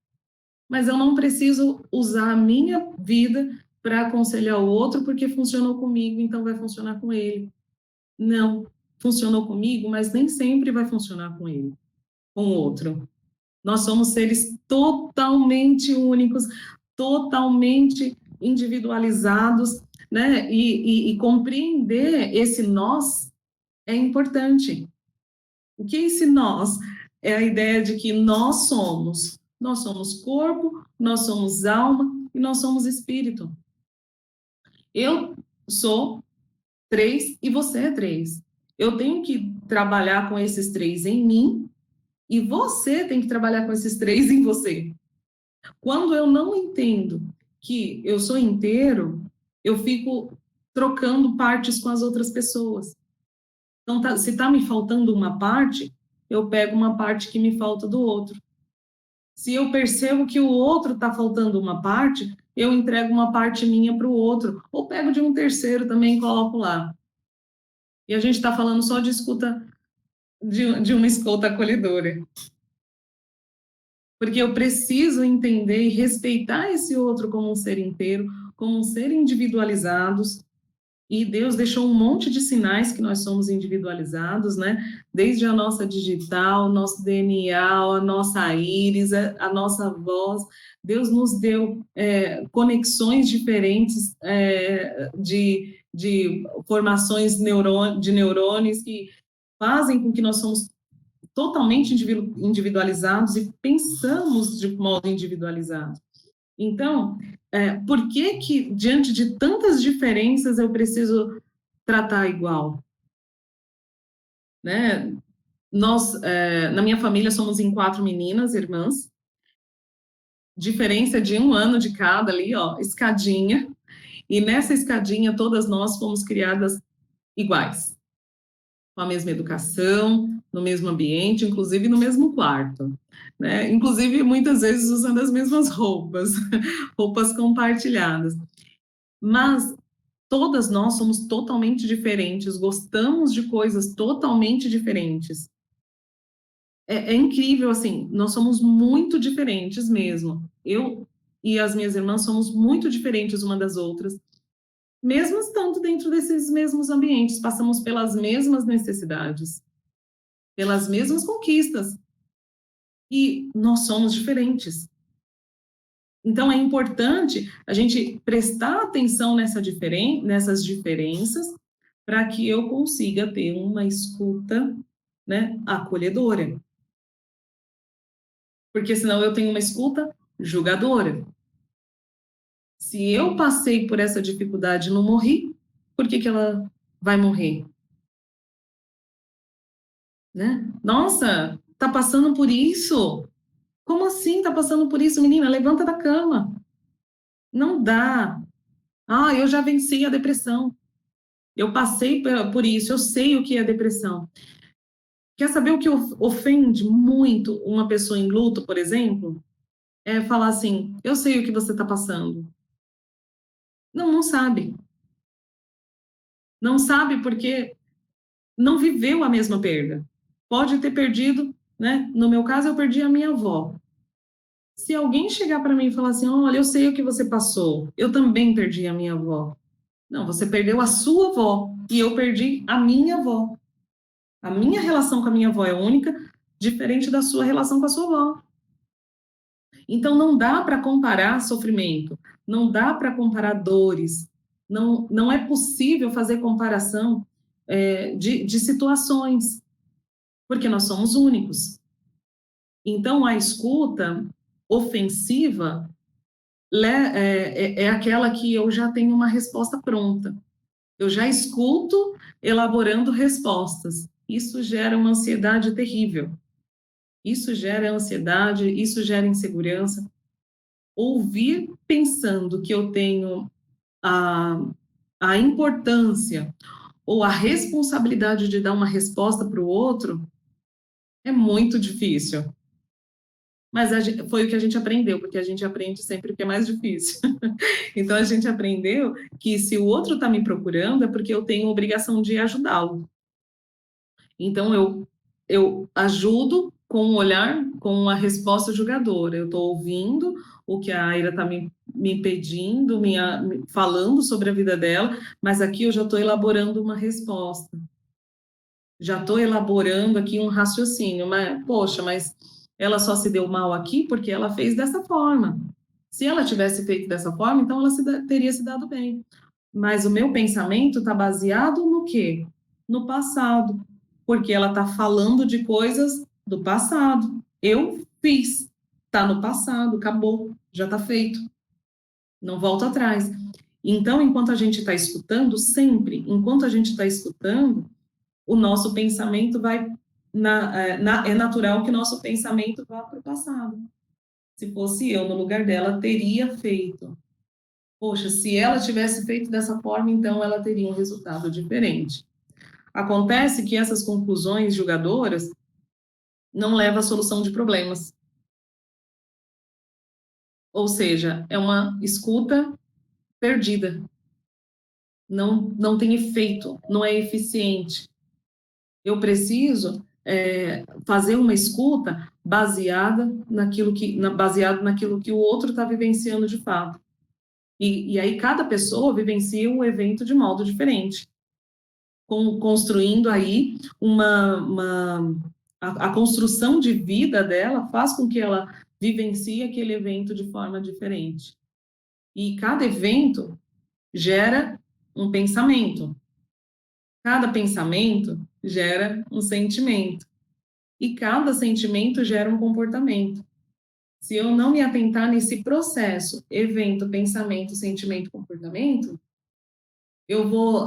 Mas eu não preciso usar a minha vida para aconselhar o outro, porque funcionou comigo, então vai funcionar com ele. Não, funcionou comigo, mas nem sempre vai funcionar com ele, com o outro. Nós somos seres totalmente únicos, totalmente individualizados, né? E compreender esse nós é importante. O que é esse nós? É a ideia de que nós somos corpo, nós somos alma e nós somos espírito. Eu sou 3 e você é 3. Eu tenho que trabalhar com esses 3 em mim e você tem que trabalhar com esses 3 em você. Quando eu não entendo que eu sou inteiro, eu fico trocando partes com as outras pessoas. Então, se está me faltando uma parte, eu pego uma parte que me falta do outro. Se eu percebo que o outro está faltando uma parte, eu entrego uma parte minha para o outro, ou pego de um terceiro também e coloco lá. E a gente está falando só de escuta, de uma escuta acolhedora. Porque eu preciso entender e respeitar esse outro como um ser inteiro, como um ser individualizados, e Deus deixou um monte de sinais que nós somos individualizados, né? Desde a nossa digital, nosso DNA, a nossa íris, a nossa voz. Deus nos deu conexões diferentes de formações de neurônios que fazem com que nós somos totalmente individualizados e pensamos de modo individualizado. Então, por que diante de tantas diferenças eu preciso tratar igual? Né? Nós, na minha família, somos em 4 meninas, irmãs, diferença de 1 ano de cada ali, ó, escadinha, e nessa escadinha todas nós fomos criadas iguais, com a mesma educação, no mesmo ambiente, inclusive no mesmo quarto, né? Inclusive muitas vezes usando as mesmas roupas, roupas compartilhadas. Mas todas nós somos totalmente diferentes, gostamos de coisas totalmente diferentes. É incrível, assim, nós somos muito diferentes mesmo. Eu e as minhas irmãs somos muito diferentes uma das outras, mesmo estando dentro desses mesmos ambientes, passamos pelas mesmas necessidades, pelas mesmas conquistas, e nós somos diferentes. Então, é importante a gente prestar atenção nessas diferenças para que eu consiga ter uma escuta, né, acolhedora. Porque senão eu tenho uma escuta julgadora. Se eu passei por essa dificuldade e não morri, por que ela vai morrer? Né? Nossa, tá passando por isso? Como assim tá passando por isso, menina? Levanta da cama. Não dá. Ah, eu já venci a depressão. Eu passei por isso, eu sei o que é depressão. Quer saber o que ofende muito uma pessoa em luto, por exemplo? É falar assim, eu sei o que você está passando. Não sabe. Não sabe porque não viveu a mesma perda. Pode ter perdido, né? No meu caso, eu perdi a minha avó. Se alguém chegar para mim e falar assim, olha, eu sei o que você passou, eu também perdi a minha avó. Não, você perdeu a sua avó e eu perdi a minha avó. A minha relação com a minha avó é única, diferente da sua relação com a sua avó. Então, não dá para comparar sofrimento, não dá para comparar dores, não é possível fazer comparação de situações, porque nós somos únicos. Então, a escuta ofensiva é aquela que eu já tenho uma resposta pronta. Eu já escuto elaborando respostas. Isso gera uma ansiedade terrível. Isso gera ansiedade, isso gera insegurança. Ouvir pensando que eu tenho a importância ou a responsabilidade de dar uma resposta para o outro é muito difícil. Mas foi o que a gente aprendeu, porque a gente aprende sempre o que é mais difícil. Então, a gente aprendeu que se o outro está me procurando, é porque eu tenho a obrigação de ajudá-lo. Então, eu ajudo com um olhar, com uma resposta julgadora. Eu estou ouvindo o que a Aira está me pedindo, falando sobre a vida dela, mas aqui eu já estou elaborando uma resposta. Já estou elaborando aqui um raciocínio. Mas, poxa, mas ela só se deu mal aqui porque ela fez dessa forma. Se ela tivesse feito dessa forma, então ela teria se dado bem. Mas o meu pensamento está baseado no quê? No passado. Porque ela está falando de coisas do passado. Eu fiz. Está no passado, acabou, já está feito. Não volta atrás. Então, enquanto a gente está escutando, sempre, enquanto a gente está escutando, o nosso pensamento vai... é natural que nosso pensamento vá para o passado. Se fosse eu no lugar dela, teria feito. Poxa, se ela tivesse feito dessa forma, então ela teria um resultado diferente. Acontece que essas conclusões julgadoras não levam à solução de problemas. Ou seja, é uma escuta perdida. Não tem efeito, não é eficiente. Eu preciso fazer uma escuta baseado naquilo que o outro está vivenciando de fato. E aí cada pessoa vivencia um evento de modo diferente, construindo aí a construção de vida dela faz com que ela vivencie aquele evento de forma diferente. E cada evento gera um pensamento. Cada pensamento gera um sentimento. E cada sentimento gera um comportamento. Se eu não me atentar nesse processo, evento, pensamento, sentimento, comportamento, eu vou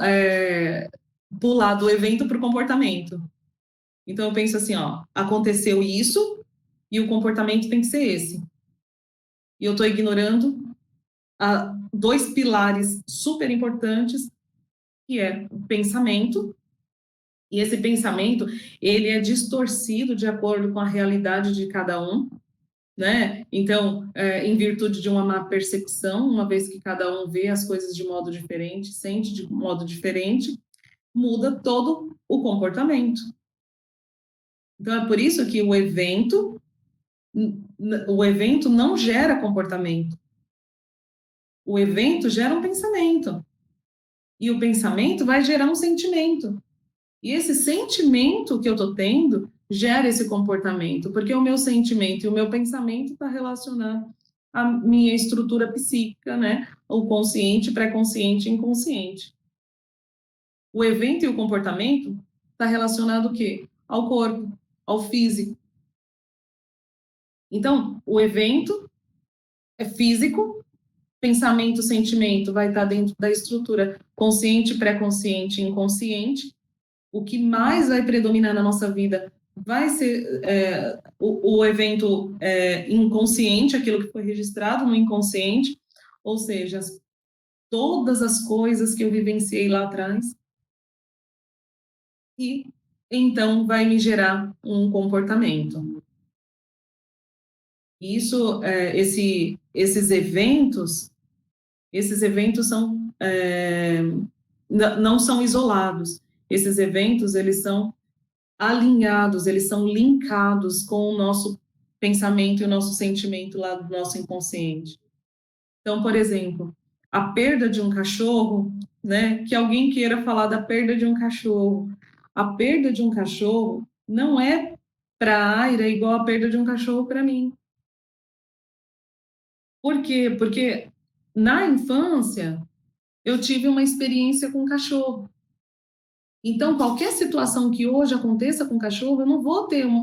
pular do evento para o comportamento. Então, eu penso assim, aconteceu isso e o comportamento tem que ser esse. E eu estou ignorando dois pilares super importantes, que é o pensamento, e esse pensamento, ele é distorcido de acordo com a realidade de cada um, né? Então, em virtude de uma má percepção, uma vez que cada um vê as coisas de modo diferente, sente de modo diferente, muda todo o comportamento. Então, é por isso que o evento não gera comportamento. O evento gera um pensamento. E o pensamento vai gerar um sentimento. E esse sentimento que eu estou tendo gera esse comportamento, porque o meu sentimento e o meu pensamento está relacionado à minha estrutura psíquica, né? O consciente, pré-consciente e inconsciente. O evento e o comportamento está relacionado ao quê? Ao corpo, ao físico. Então, o evento é físico, pensamento, sentimento vai estar dentro da estrutura consciente, pré-consciente e inconsciente. O que mais vai predominar na nossa vida vai ser o evento inconsciente, aquilo que foi registrado no inconsciente, ou seja, todas as coisas que eu vivenciei lá atrás. E então vai me gerar um comportamento. Isso, esses eventos são, não são isolados. Esses eventos, eles são alinhados, eles são linkados com o nosso pensamento e o nosso sentimento lá do nosso inconsciente. Então, por exemplo, a perda de um cachorro, né? Que alguém queira falar da perda de um cachorro. A perda de um cachorro não é para a Aira igual a perda de um cachorro para mim. Por quê? Porque na infância eu tive uma experiência com cachorro. Então, qualquer situação que hoje aconteça com o cachorro, eu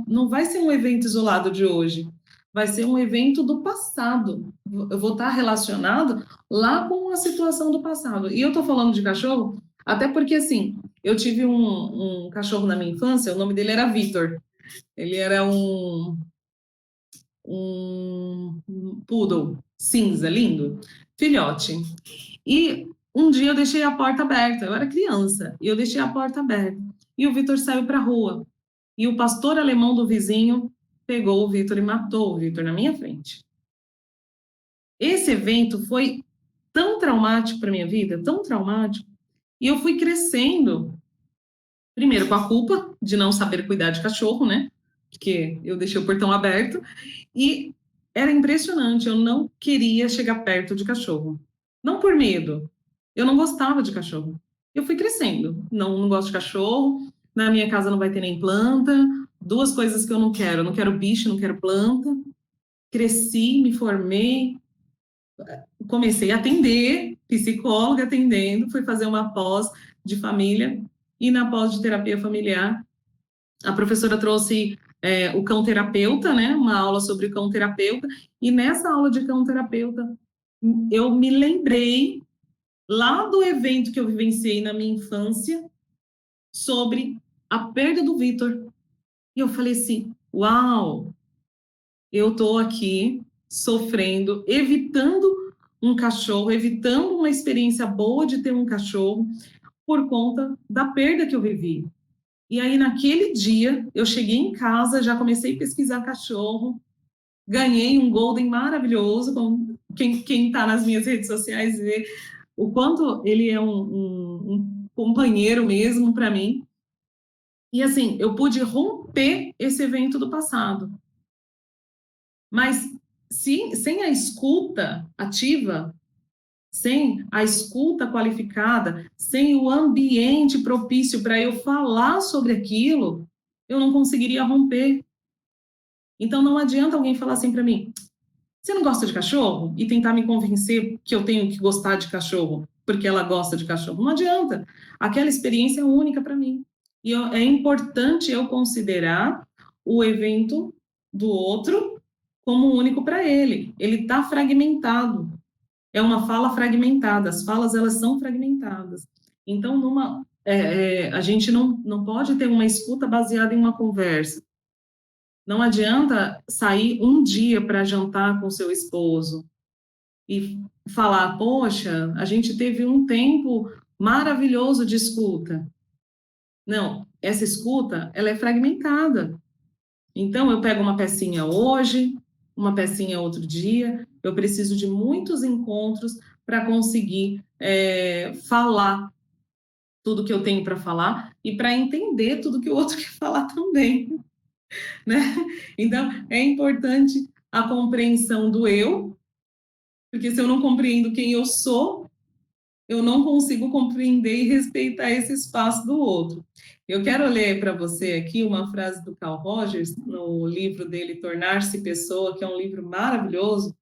não vai ser um evento isolado de hoje. Vai ser um evento do passado. Eu vou estar relacionado lá com a situação do passado. E eu estou falando de cachorro, até porque, assim, eu tive um cachorro na minha infância, o nome dele era Vitor. Ele era um poodle cinza, lindo, filhote. E um dia eu deixei a porta aberta, eu era criança, e eu deixei a porta aberta. E o Vitor saiu para a rua. E o pastor alemão do vizinho pegou o Vitor e matou o Vitor na minha frente. Esse evento foi tão traumático para minha vida, tão traumático, e eu fui crescendo, primeiro com a culpa de não saber cuidar de cachorro, né? Porque eu deixei o portão aberto, e era impressionante, eu não queria chegar perto de cachorro. Não por medo, eu não gostava de cachorro. Eu fui crescendo, não gosto de cachorro, na minha casa não vai ter nem planta, duas coisas que eu não quero bicho, não quero planta. Cresci, me formei, comecei a atender, psicóloga atendendo, fui fazer uma pós de família, e na pós de terapia familiar, a professora trouxe o cão-terapeuta, né, uma aula sobre o cão-terapeuta, e nessa aula de cão-terapeuta, eu me lembrei lá do evento que eu vivenciei na minha infância sobre a perda do Vitor. E eu falei assim, uau, eu estou aqui sofrendo, evitando um cachorro, evitando uma experiência boa de ter um cachorro por conta da perda que eu vivi. E aí, naquele dia, eu cheguei em casa, já comecei a pesquisar cachorro, ganhei um Golden maravilhoso, quem está nas minhas redes sociais vê o quanto ele é um companheiro mesmo para mim. E assim, eu pude romper esse evento do passado. Mas sem a escuta ativa, sem a escuta qualificada, sem o ambiente propício para eu falar sobre aquilo, eu não conseguiria romper. Então, não adianta alguém falar assim para mim, você não gosta de cachorro? E tentar me convencer que eu tenho que gostar de cachorro, porque ela gosta de cachorro. Não adianta. Aquela experiência é única para mim. E é importante eu considerar o evento do outro como único para ele. Ele está fragmentado. É uma fala fragmentada. As falas, elas são fragmentadas. Então, a gente não pode ter uma escuta baseada em uma conversa. Não adianta sair um dia para jantar com seu esposo e falar, poxa, a gente teve um tempo maravilhoso de escuta. Não, essa escuta, ela é fragmentada. Então, eu pego uma pecinha hoje, uma pecinha outro dia, eu preciso de muitos encontros para conseguir falar tudo que eu tenho para falar e para entender tudo que o outro quer falar também, né? Então, é importante a compreensão do eu, porque se eu não compreendo quem eu sou, eu não consigo compreender e respeitar esse espaço do outro. Eu quero ler para você aqui uma frase do Carl Rogers, no livro dele, Tornar-se Pessoa, que é um livro maravilhoso.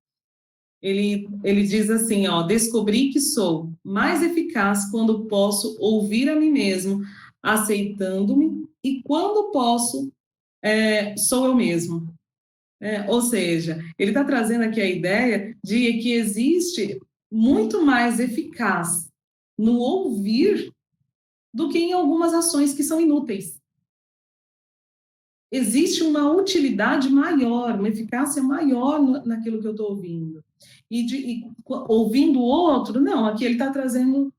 Ele diz assim, ó, descobri que sou mais eficaz quando posso ouvir a mim mesmo, aceitando-me, e quando posso, sou eu mesmo. Ou seja, ele está trazendo aqui a ideia de que existe muito mais eficaz no ouvir do que em algumas ações que são inúteis. Existe uma utilidade maior, uma eficácia maior naquilo que eu estou ouvindo. E ouvindo o outro, não, aqui ele está trazendo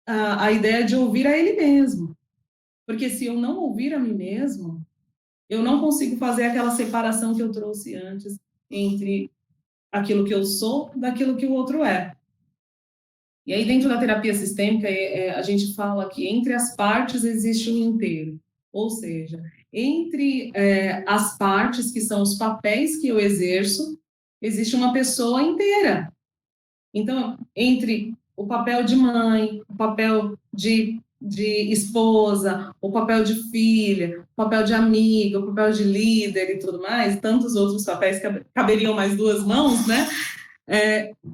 a ideia de ouvir a ele mesmo. Porque se eu não ouvir a mim mesmo, eu não consigo fazer aquela separação que eu trouxe antes entre aquilo que eu sou daquilo que o outro é. E aí, dentro da terapia sistêmica, a gente fala que entre as partes existe um inteiro. Ou seja, entre as partes, que são os papéis que eu exerço, existe uma pessoa inteira. Então, entre o papel de mãe, o papel de esposa, o papel de filha, o papel de amiga, o papel de líder e tudo mais, tantos outros papéis que caberiam mais duas mãos, né?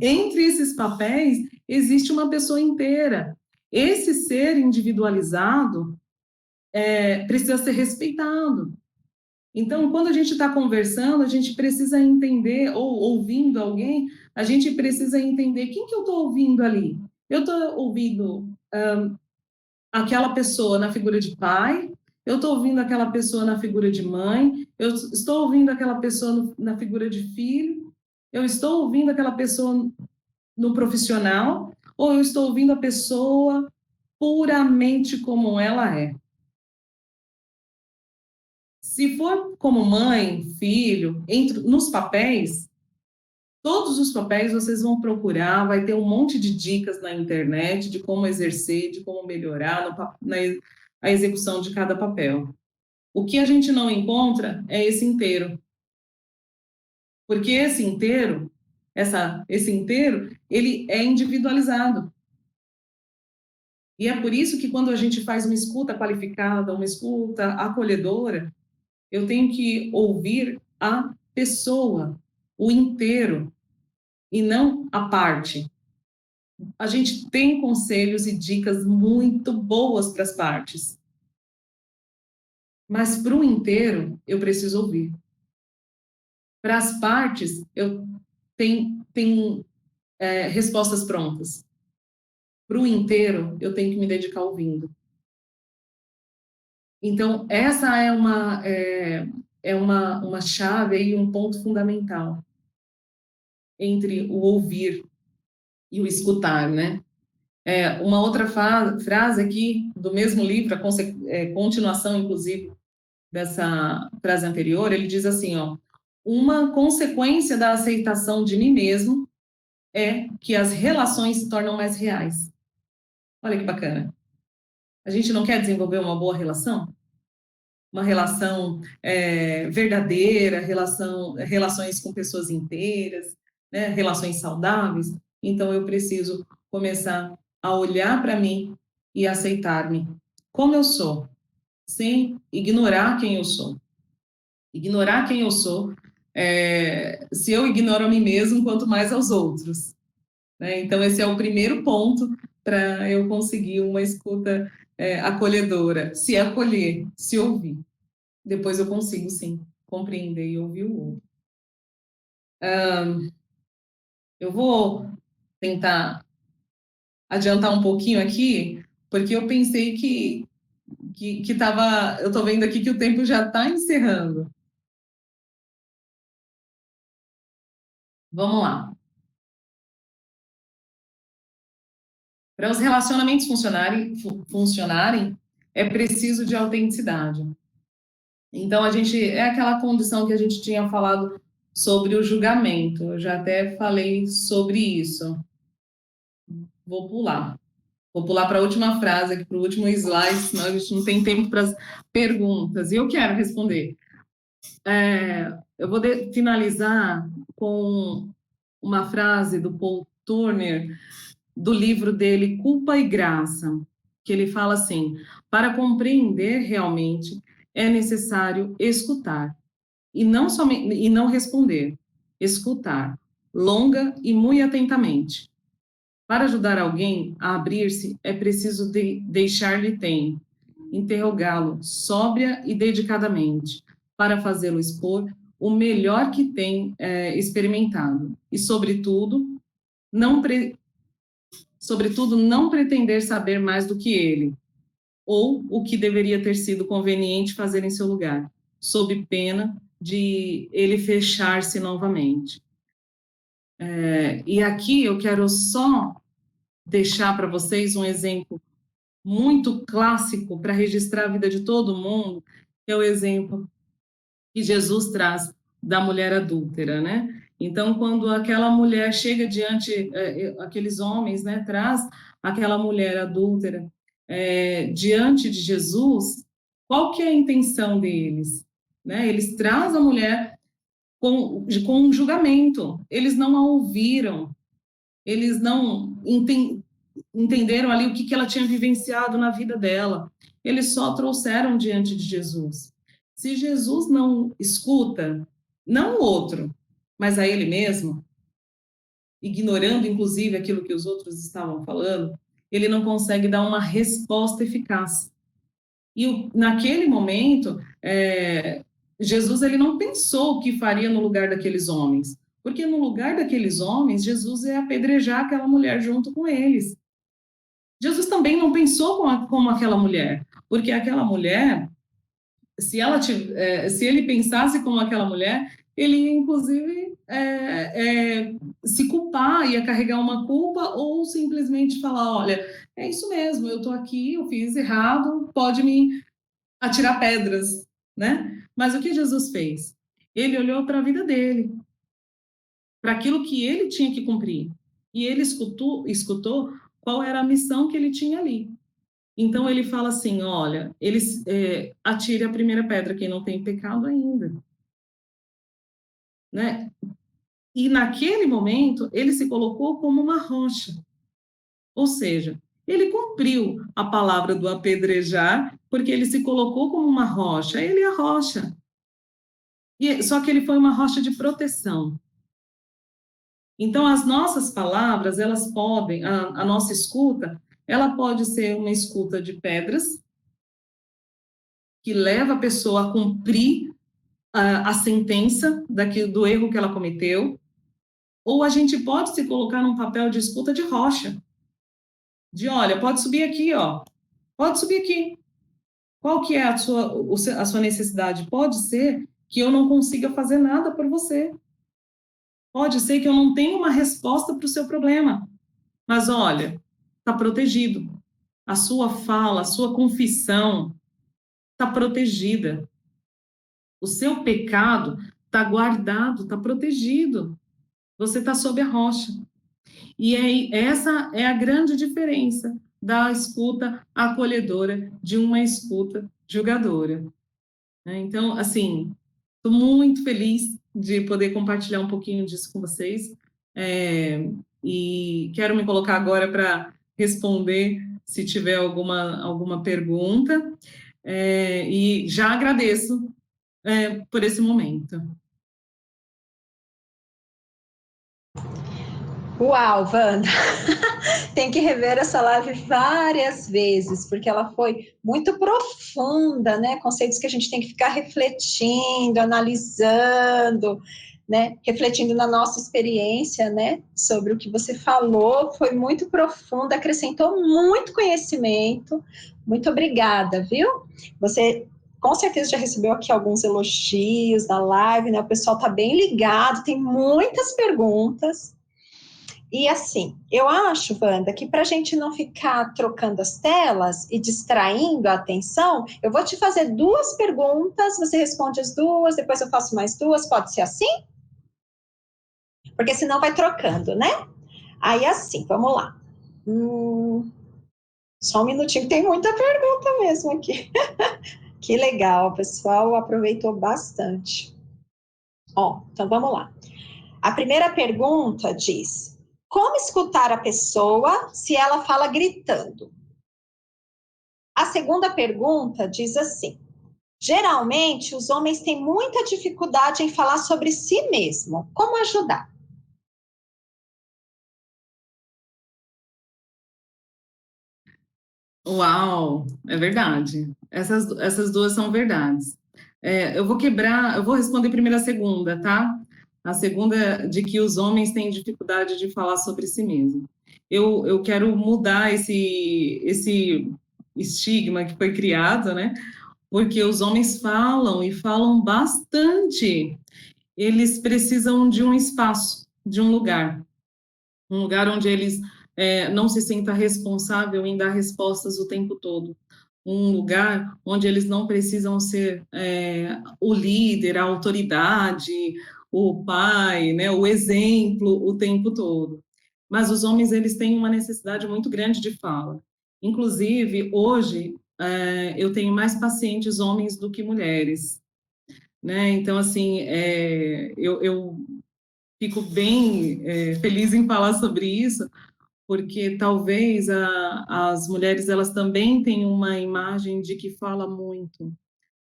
Entre esses papéis, existe uma pessoa inteira. Esse ser individualizado precisa ser respeitado. Então, quando a gente está conversando, a gente precisa entender, ou ouvindo alguém, a gente precisa entender quem que eu estou ouvindo ali. Eu estou ouvindo aquela pessoa na figura de pai, eu estou ouvindo aquela pessoa na figura de mãe, eu estou ouvindo aquela pessoa na figura de filho, eu estou ouvindo aquela pessoa no profissional, ou eu estou ouvindo a pessoa puramente como ela é. Se for como mãe, filho, nos papéis, todos os papéis vocês vão procurar, vai ter um monte de dicas na internet de como exercer, de como melhorar a execução de cada papel. O que a gente não encontra é esse inteiro. Porque esse inteiro, ele é individualizado. E é por isso que quando a gente faz uma escuta qualificada, uma escuta acolhedora, eu tenho que ouvir a pessoa, o inteiro, e não a parte. A gente tem conselhos e dicas muito boas para as partes. Mas para o inteiro, eu preciso ouvir. Para as partes, eu tenho respostas prontas. Para o inteiro, eu tenho que me dedicar ouvindo. Então, essa é uma chave e um ponto fundamental entre o ouvir e o escutar, né? Uma outra frase aqui do mesmo livro, continuação, inclusive, dessa frase anterior, ele diz assim, ó, uma consequência da aceitação de mim mesmo é que as relações se tornam mais reais. Olha que bacana. A gente não quer desenvolver uma boa relação? Uma relação verdadeira, relações com pessoas inteiras, né? Relações saudáveis. Então, eu preciso começar a olhar para mim e aceitar-me como eu sou, sem ignorar quem eu sou. Ignorar quem eu sou, se eu ignoro a mim mesmo, quanto mais aos outros. Né? Então, esse é o primeiro ponto para eu conseguir uma escuta acolhedora. Se acolher, se ouvir. Depois eu consigo, sim, compreender e ouvir o outro. Eu vou tentar adiantar um pouquinho aqui, porque eu pensei que estava... Eu estou vendo aqui que o tempo já está encerrando. Vamos lá. Para os relacionamentos funcionarem, é preciso de autenticidade. Então, é aquela condição que a gente tinha falado sobre o julgamento. Eu já até falei sobre isso. Vou pular para a última frase, aqui para o último slide, senão a gente não tem tempo para as perguntas. E eu quero responder. Eu vou finalizar com uma frase do Paul Turner, do livro dele, Culpa e Graça, que ele fala assim: para compreender realmente é necessário escutar, e não responder, escutar, longa e muito atentamente. Para ajudar alguém a abrir-se, é preciso deixar-lhe tempo, interrogá-lo sóbria e dedicadamente, para fazê-lo expor o melhor que tem experimentado. E, sobretudo, não pretender saber mais do que ele, ou o que deveria ter sido conveniente fazer em seu lugar, sob pena de ele fechar-se novamente. E aqui eu quero só deixar para vocês um exemplo muito clássico para registrar a vida de todo mundo, que é o exemplo que Jesus traz da mulher adúltera, né? Então, quando aquela mulher chega diante, aqueles homens, né, traz aquela mulher adúltera diante de Jesus, qual que é a intenção deles? Né? Eles trazem a mulher com um julgamento, eles não a ouviram, eles não entenderam ali o que ela tinha vivenciado na vida dela, eles só trouxeram diante de Jesus. Se Jesus não escuta, não o outro, mas a ele mesmo, ignorando inclusive aquilo que os outros estavam falando, ele não consegue dar uma resposta eficaz. E naquele momento, Jesus ele não pensou o que faria no lugar daqueles homens, porque no lugar daqueles homens, Jesus ia apedrejar aquela mulher junto com eles. Jesus também não pensou como aquela mulher, porque aquela mulher, se ele pensasse como aquela mulher, ele ia, inclusive, se culpar, ia carregar uma culpa, ou simplesmente falar, olha, é isso mesmo, eu estou aqui, eu fiz errado, pode me atirar pedras, né? Mas o que Jesus fez? Ele olhou para a vida dele, para aquilo que ele tinha que cumprir, e ele escutou qual era a missão que ele tinha ali. Então, ele fala assim, olha, atire a primeira pedra, quem não tem pecado ainda. Né? E naquele momento, ele se colocou como uma rocha. Ou seja, ele cumpriu a palavra do apedrejar, porque ele se colocou como uma rocha. Ele é a rocha. Só que ele foi uma rocha de proteção. Então, as nossas palavras, elas podem, a nossa escuta, ela pode ser uma escuta de pedras, que leva a pessoa a cumprir a sentença do erro que ela cometeu, ou a gente pode se colocar num papel de escuta de rocha, olha, pode subir aqui, ó, pode subir aqui. Qual que é a sua necessidade? Pode ser que eu não consiga fazer nada por você. Pode ser que eu não tenha uma resposta para o seu problema. Mas, olha, está protegido. A sua fala, a sua confissão está protegida. O seu pecado está guardado, está protegido. Você está sob a rocha. E essa é a grande diferença da escuta acolhedora de uma escuta julgadora. Então, assim, estou muito feliz de poder compartilhar um pouquinho disso com vocês. E quero me colocar agora para responder se tiver alguma pergunta. E já agradeço por esse momento. Uau, Wanda! Tem que rever essa live várias vezes, porque ela foi muito profunda, né? Conceitos que a gente tem que ficar refletindo, analisando, né? Refletindo na nossa experiência, né? Sobre o que você falou, foi muito profunda, acrescentou muito conhecimento. Muito obrigada, viu? Você com certeza já recebeu aqui alguns elogios da live, né? O pessoal tá bem ligado, tem muitas perguntas. E assim, eu acho, Wanda, que para a gente não ficar trocando as telas e distraindo a atenção, eu vou te fazer 2 perguntas, você responde as 2, depois eu faço mais 2, pode ser assim? porque senão vai trocando, né? Aí assim, vamos lá. Só um minutinho, tem muita pergunta mesmo aqui. Que legal, o pessoal aproveitou bastante. Ó, então vamos lá. A primeira pergunta diz: como escutar a pessoa se ela fala gritando? A segunda pergunta diz assim: geralmente os homens têm muita dificuldade em falar sobre si mesmo. Como ajudar? Uau, é verdade. Essas duas são verdades. Eu vou responder primeiro a segunda, tá? A segunda é de que os homens têm dificuldade de falar sobre si mesmo. Eu quero mudar esse estigma que foi criado, né? Porque os homens falam e falam bastante. Eles precisam de um espaço, de um lugar onde eles não se sintam responsável em dar respostas o tempo todo, um lugar onde eles não precisam ser o líder, a autoridade, o pai, né, o exemplo o tempo todo. Mas os homens, eles têm uma necessidade muito grande de fala. Inclusive, hoje, eu tenho mais pacientes homens do que mulheres, né? Então, assim, eu fico bem feliz em falar sobre isso, porque talvez as mulheres elas também têm uma imagem de que fala muito,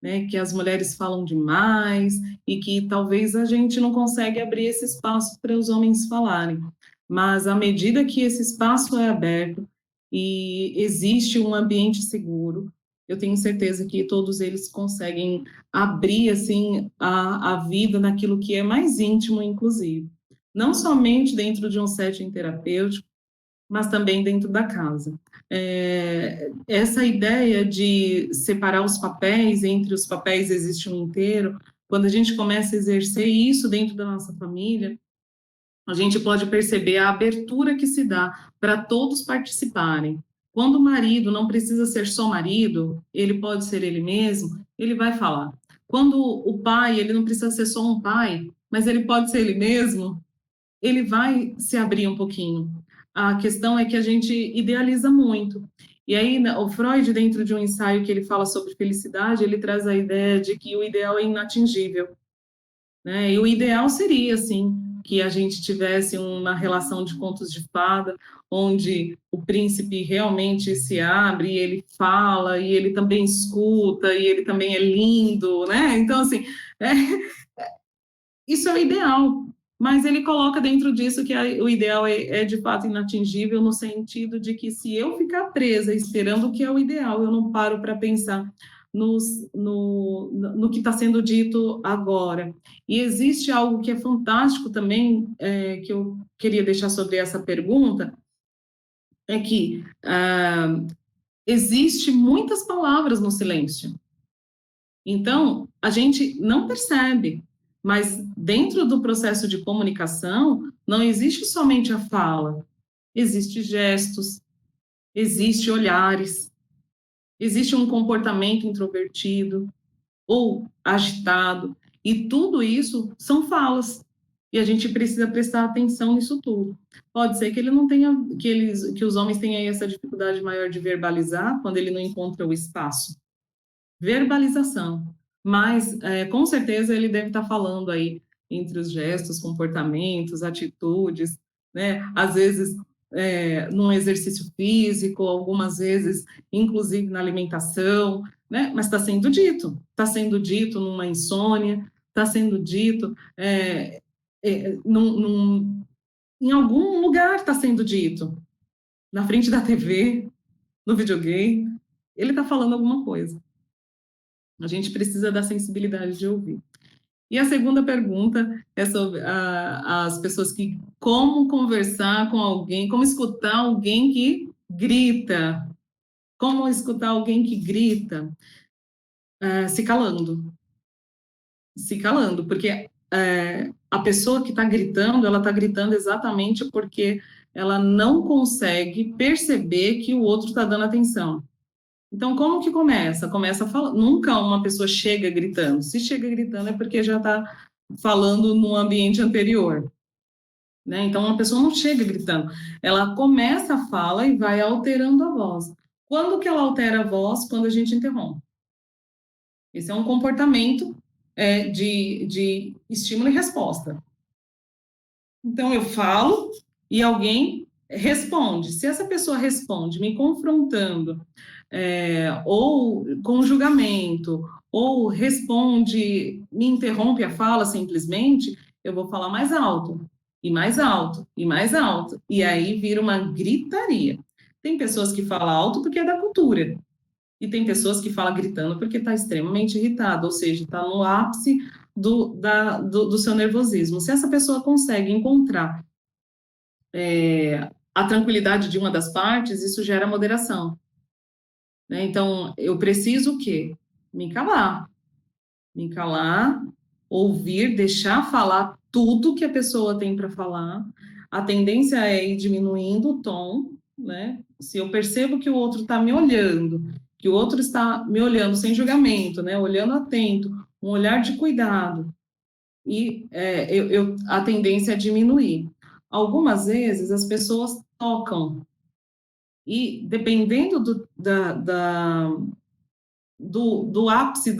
né? Que as mulheres falam demais e que talvez a gente não consegue abrir esse espaço para os homens falarem. Mas à medida que esse espaço é aberto e existe um ambiente seguro, eu tenho certeza que todos eles conseguem abrir assim a vida naquilo que é mais íntimo, inclusive. Não somente dentro de um setting terapêutico, mas também dentro da casa. Essa ideia de separar os papéis, entre os papéis existe um inteiro, quando a gente começa a exercer isso dentro da nossa família, a gente pode perceber a abertura que se dá para todos participarem. Quando o marido não precisa ser só marido, ele pode ser ele mesmo, ele vai falar. Quando o pai, ele não precisa ser só um pai, mas ele pode ser ele mesmo, ele vai se abrir um pouquinho. A questão é que a gente idealiza muito. E aí, o Freud, dentro de um ensaio que ele fala sobre felicidade, ele traz a ideia de que o ideal é inatingível, né? E o ideal seria, assim, que a gente tivesse uma relação de contos de fada, onde o príncipe realmente se abre, e ele fala, e ele também escuta, e ele também é lindo, né? Então, assim, isso é o ideal, mas ele coloca dentro disso que o ideal é de fato inatingível, no sentido de que se eu ficar presa esperando o que é o ideal, eu não paro para pensar no que está sendo dito agora. E existe algo que é fantástico também, que eu queria deixar sobre essa pergunta, é que existe muitas palavras no silêncio. Então, a gente não percebe, mas dentro do processo de comunicação, não existe somente a fala, existe gestos, existe olhares, existe um comportamento introvertido ou agitado, e tudo isso são falas. E a gente precisa prestar atenção nisso tudo. Pode ser que ele não tenha, que os homens tenham essa dificuldade maior de verbalizar quando ele não encontra o espaço. Verbalização, mas com certeza ele deve estar falando aí entre os gestos, comportamentos, atitudes, né? Às vezes num exercício físico, algumas vezes inclusive na alimentação, né? Mas está sendo dito numa insônia, está sendo dito em algum lugar, está sendo dito, na frente da TV, no videogame, ele está falando alguma coisa. A gente precisa da sensibilidade de ouvir. E a segunda pergunta é sobre as pessoas como conversar com alguém, como escutar alguém que grita. Como escutar alguém que grita? Se calando. Se calando, porque a pessoa que está gritando, ela está gritando exatamente porque ela não consegue perceber que o outro está dando atenção. Então, como que começa? Começa falando. Nunca uma pessoa chega gritando. Se chega gritando é porque já está falando no ambiente anterior. né? Então, uma pessoa não chega gritando, ela começa a fala e vai alterando a voz. Quando que ela altera a voz? Quando a gente interrompe. Esse é um comportamento de estímulo e resposta. Então, eu falo e alguém responde. Se essa pessoa responde me confrontando, ou com julgamento, ou responde, me interrompe a fala simplesmente, eu vou falar mais alto, e mais alto, e mais alto. E aí vira uma gritaria. Tem pessoas que falam alto porque é da cultura. E tem pessoas que falam gritando porque está extremamente irritado, ou seja, está no ápice do seu nervosismo. Se essa pessoa consegue encontrar a tranquilidade de uma das partes, isso gera moderação. Né? Então, eu preciso o quê? Me calar, ouvir, deixar falar tudo que a pessoa tem para falar. A tendência é ir diminuindo o tom, né? Se eu percebo que o outro está me olhando, que o outro está me olhando sem julgamento, né? Olhando atento, um olhar de cuidado, e a tendência é diminuir. Algumas vezes as pessoas tocam, e dependendo do ápice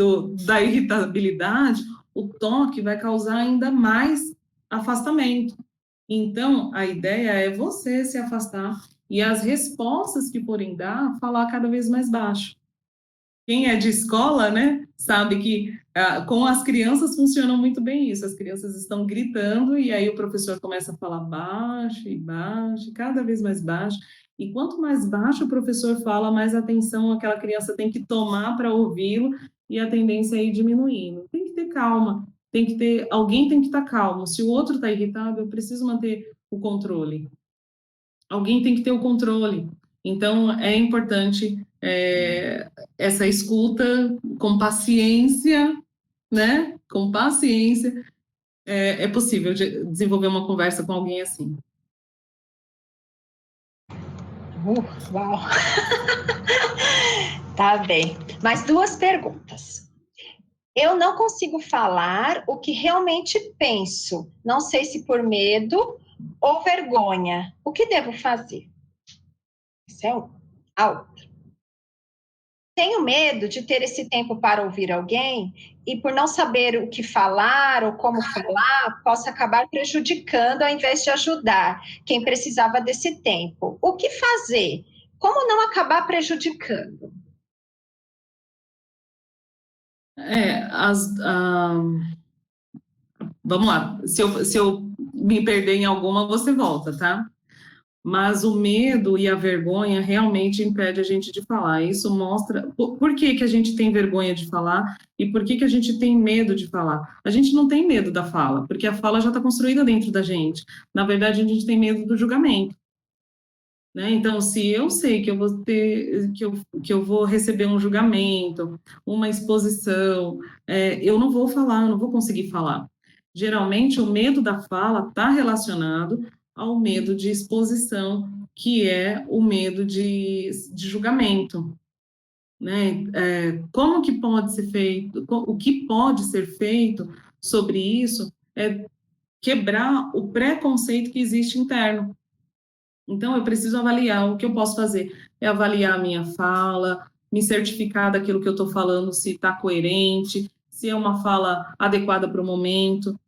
da irritabilidade, o toque vai causar ainda mais afastamento. Então, a ideia é você se afastar e as respostas que forem dar, falar cada vez mais baixo. Quem é de escola, né, sabe que com as crianças funciona muito bem isso. As crianças estão gritando e aí o professor começa a falar baixo e baixo, cada vez mais baixo. E quanto mais baixo o professor fala, mais atenção aquela criança tem que tomar para ouvi-lo e a tendência é ir diminuindo. Tem que ter calma, alguém tem que estar calmo. Se o outro está irritado, eu preciso manter o controle. Alguém tem que ter o controle. Então, é importante essa escuta com paciência, né? Com paciência, é possível desenvolver uma conversa com alguém assim. Uau! Tá bem. Mais 2 perguntas. Eu não consigo falar o que realmente penso. Não sei se por medo ou vergonha. O que devo fazer? Essa é a outra. Tenho medo de ter esse tempo para ouvir alguém e por não saber o que falar ou como falar, possa acabar prejudicando ao invés de ajudar quem precisava desse tempo. O que fazer? Como não acabar prejudicando? Vamos lá, se eu me perder em alguma, você volta, tá? Mas o medo e a vergonha realmente impede a gente de falar. Isso mostra por que a gente tem vergonha de falar e por que a gente tem medo de falar. A gente não tem medo da fala, porque a fala já está construída dentro da gente. Na verdade, a gente tem medo do julgamento. Né? Então, se eu sei que eu vou que eu vou receber um julgamento, uma exposição, eu não vou falar, eu não vou conseguir falar. Geralmente, o medo da fala está relacionado ao medo de exposição, que é o medo de julgamento. Né? Como que pode ser feito, o que pode ser feito sobre isso é quebrar o preconceito que existe interno. Então, eu preciso avaliar o que eu posso fazer. É avaliar a minha fala, me certificar daquilo que eu estou falando, se está coerente, se é uma fala adequada para o momento.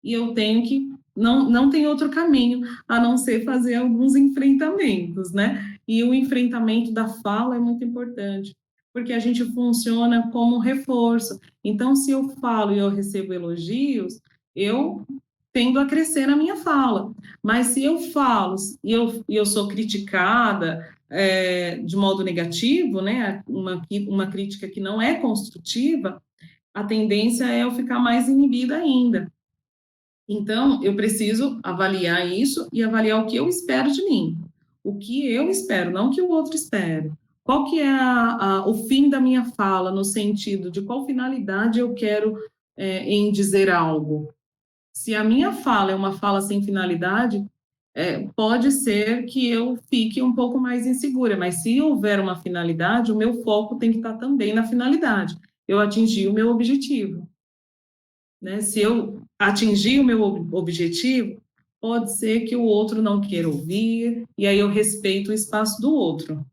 E eu tenho que, não tem outro caminho a não ser fazer alguns enfrentamentos, né? E o enfrentamento da fala é muito importante, porque a gente funciona como reforço. Então, se eu falo e eu recebo elogios, eu tendo a crescer na minha fala. Mas se eu falo e eu sou criticada de modo negativo, né, uma crítica que não é construtiva, a tendência é eu ficar mais inibida ainda. Então, eu preciso avaliar isso e avaliar o que eu espero de mim. O que eu espero, não o que o outro espera. Qual que é o fim da minha fala, no sentido de qual finalidade eu quero em dizer algo. Se a minha fala é uma fala sem finalidade, pode ser que eu fique um pouco mais insegura, mas se houver uma finalidade, o meu foco tem que estar também na finalidade. Eu atingi o meu objetivo. Né? Se eu atingir o meu objetivo, pode ser que o outro não queira ouvir, e aí eu respeito o espaço do outro.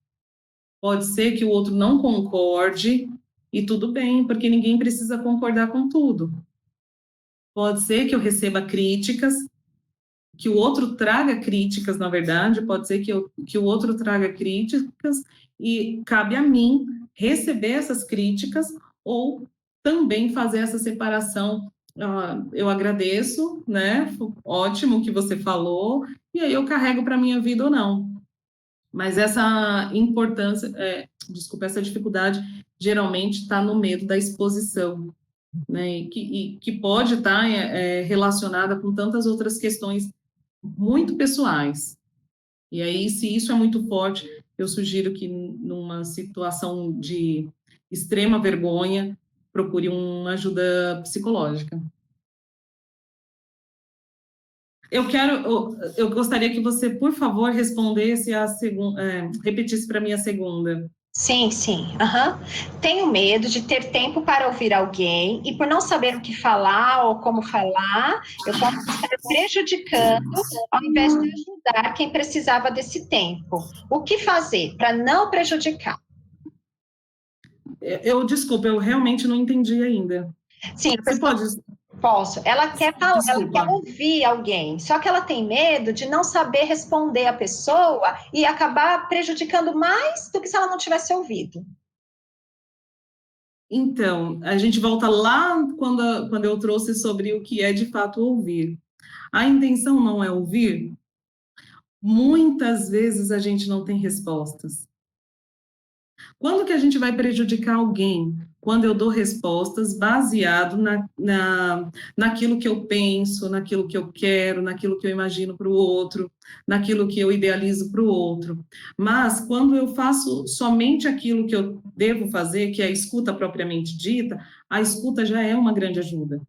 Pode ser que o outro não concorde, e tudo bem, porque ninguém precisa concordar com tudo. Pode ser que eu receba críticas, que o outro traga críticas, na verdade, pode ser que o outro traga críticas, e cabe a mim receber essas críticas, ou também fazer essa separação. Eu agradeço, né? Ótimo que você falou, e aí eu carrego para a minha vida ou não. Mas essa importância, desculpa, essa dificuldade geralmente está no medo da exposição, né? E que pode estar relacionada com tantas outras questões muito pessoais. E aí, se isso é muito forte, eu sugiro que numa situação de extrema vergonha, procure uma ajuda psicológica. Eu gostaria que você, por favor, respondesse a segunda, repetisse para mim a segunda. Sim, sim. Uhum. Tenho medo de ter tempo para ouvir alguém e por não saber o que falar ou como falar, eu posso estar prejudicando ao invés de ajudar quem precisava desse tempo. O que fazer para não prejudicar? Desculpa, eu realmente não entendi ainda. Sim, você pode... Posso. Ela quer ouvir alguém, só que ela tem medo de não saber responder a pessoa e acabar prejudicando mais do que se ela não tivesse ouvido. Então, a gente volta lá quando eu trouxe sobre o que é de fato ouvir. A intenção não é ouvir? Muitas vezes a gente não tem respostas. Quando que a gente vai prejudicar alguém? Quando eu dou respostas baseado naquilo que eu penso, naquilo que eu quero, naquilo que eu imagino para o outro, naquilo que eu idealizo para o outro. Mas quando eu faço somente aquilo que eu devo fazer, que é a escuta propriamente dita, a escuta já é uma grande ajuda.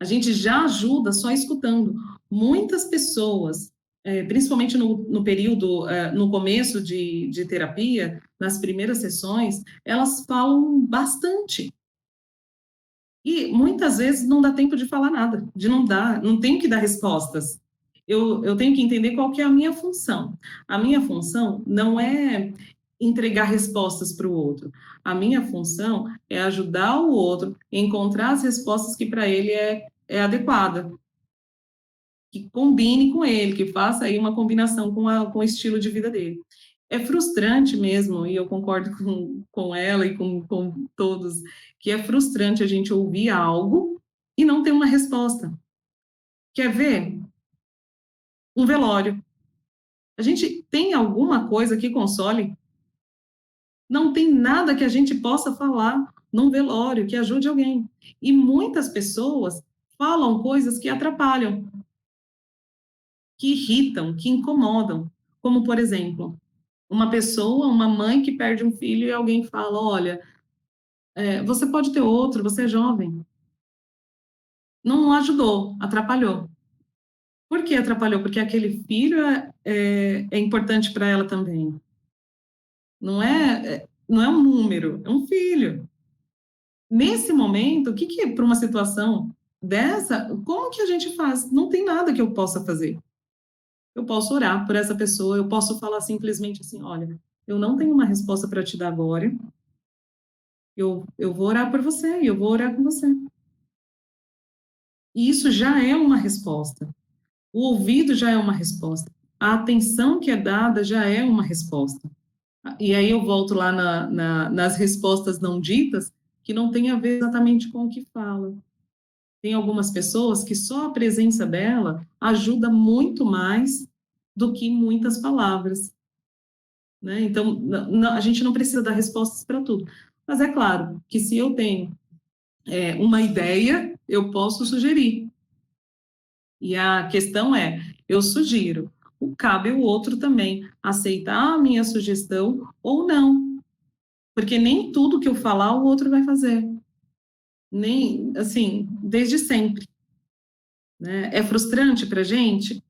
A gente já ajuda só escutando. Muitas pessoas, principalmente no período, no começo de terapia, nas primeiras sessões, elas falam bastante. E muitas vezes não dá tempo de falar nada, não tenho que dar respostas. Eu tenho que entender qual que é a minha função. A minha função não é entregar respostas para o outro. A minha função é ajudar o outro a encontrar as respostas que para ele é adequada, que combine com ele, que faça aí uma combinação com o estilo de vida dele. É frustrante mesmo, e eu concordo com ela e com todos, que é frustrante a gente ouvir algo e não ter uma resposta. Quer ver? Um velório. A gente tem alguma coisa que console? Não tem nada que a gente possa falar num velório que ajude alguém. E muitas pessoas falam coisas que atrapalham, que irritam, que incomodam. Como, por exemplo, uma mãe que perde um filho e alguém fala, olha, você pode ter outro, você é jovem. Não ajudou, atrapalhou. Por que atrapalhou? Porque aquele filho é importante para ela também. Não é um número, é um filho. Nesse momento, o que para uma situação dessa, como que a gente faz? Não tem nada que eu possa fazer. Eu posso orar por essa pessoa, eu posso falar simplesmente assim, olha, eu não tenho uma resposta para te dar agora, eu vou orar por você, e eu vou orar com você. E isso já é uma resposta. O ouvido já é uma resposta. A atenção que é dada já é uma resposta. E aí eu volto lá nas respostas não ditas, que não tem a ver exatamente com o que fala. Tem algumas pessoas que só a presença dela ajuda muito mais do que muitas palavras. Né? Então, a gente não precisa dar respostas para tudo. Mas é claro que se eu tenho uma ideia, eu posso sugerir. E a questão eu sugiro. Cabe o outro também aceitar a minha sugestão ou não. Porque nem tudo que eu falar o outro vai fazer. Nem, assim, desde sempre. Né? É frustrante para a gente?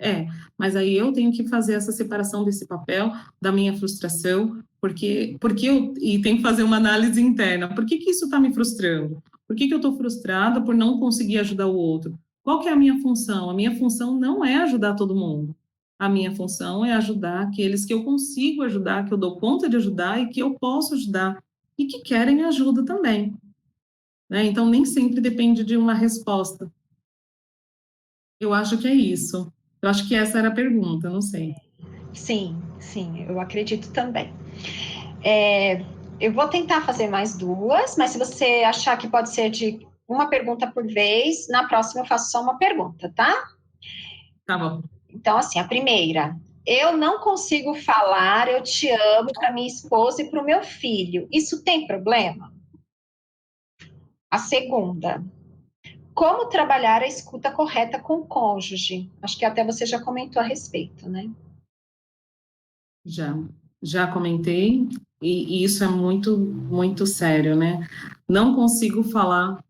Mas aí eu tenho que fazer essa separação desse papel, da minha frustração, porque e tenho que fazer uma análise interna. Por que isso está me frustrando? Por que eu estou frustrada por não conseguir ajudar o outro? Qual que é a minha função? A minha função não é ajudar todo mundo. A minha função é ajudar aqueles que eu consigo ajudar, que eu dou conta de ajudar e que eu posso ajudar e que querem ajuda também. Né? Então, nem sempre depende de uma resposta. Eu acho que é isso. Eu acho que essa era a pergunta, não sei. Sim, eu acredito também. Eu vou tentar fazer mais duas, mas se você achar que pode ser de uma pergunta por vez, na próxima eu faço só uma pergunta, tá? Tá bom. Então, assim, a primeira. Eu não consigo falar eu te amo para minha esposa e para o meu filho. Isso tem problema? A segunda. Como trabalhar a escuta correta com o cônjuge? Acho que até você já comentou a respeito, né? Já comentei, e isso é muito, muito sério, né? Não consigo falar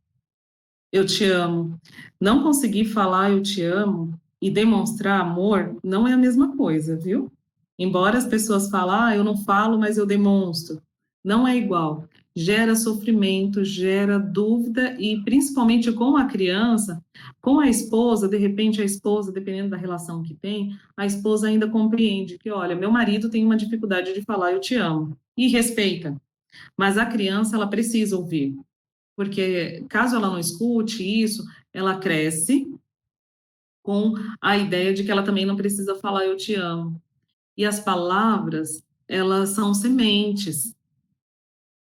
eu te amo. Não conseguir falar eu te amo e demonstrar amor não é a mesma coisa, viu? Embora as pessoas falem, eu não falo, mas eu demonstro. Não é igual. Gera sofrimento, gera dúvida e principalmente com a criança, com a esposa, de repente a esposa, dependendo da relação que tem, a esposa ainda compreende que, olha, meu marido tem uma dificuldade de falar eu te amo e respeita. Mas a criança, ela precisa ouvir, porque caso ela não escute isso, ela cresce com a ideia de que ela também não precisa falar eu te amo. E as palavras, elas são sementes.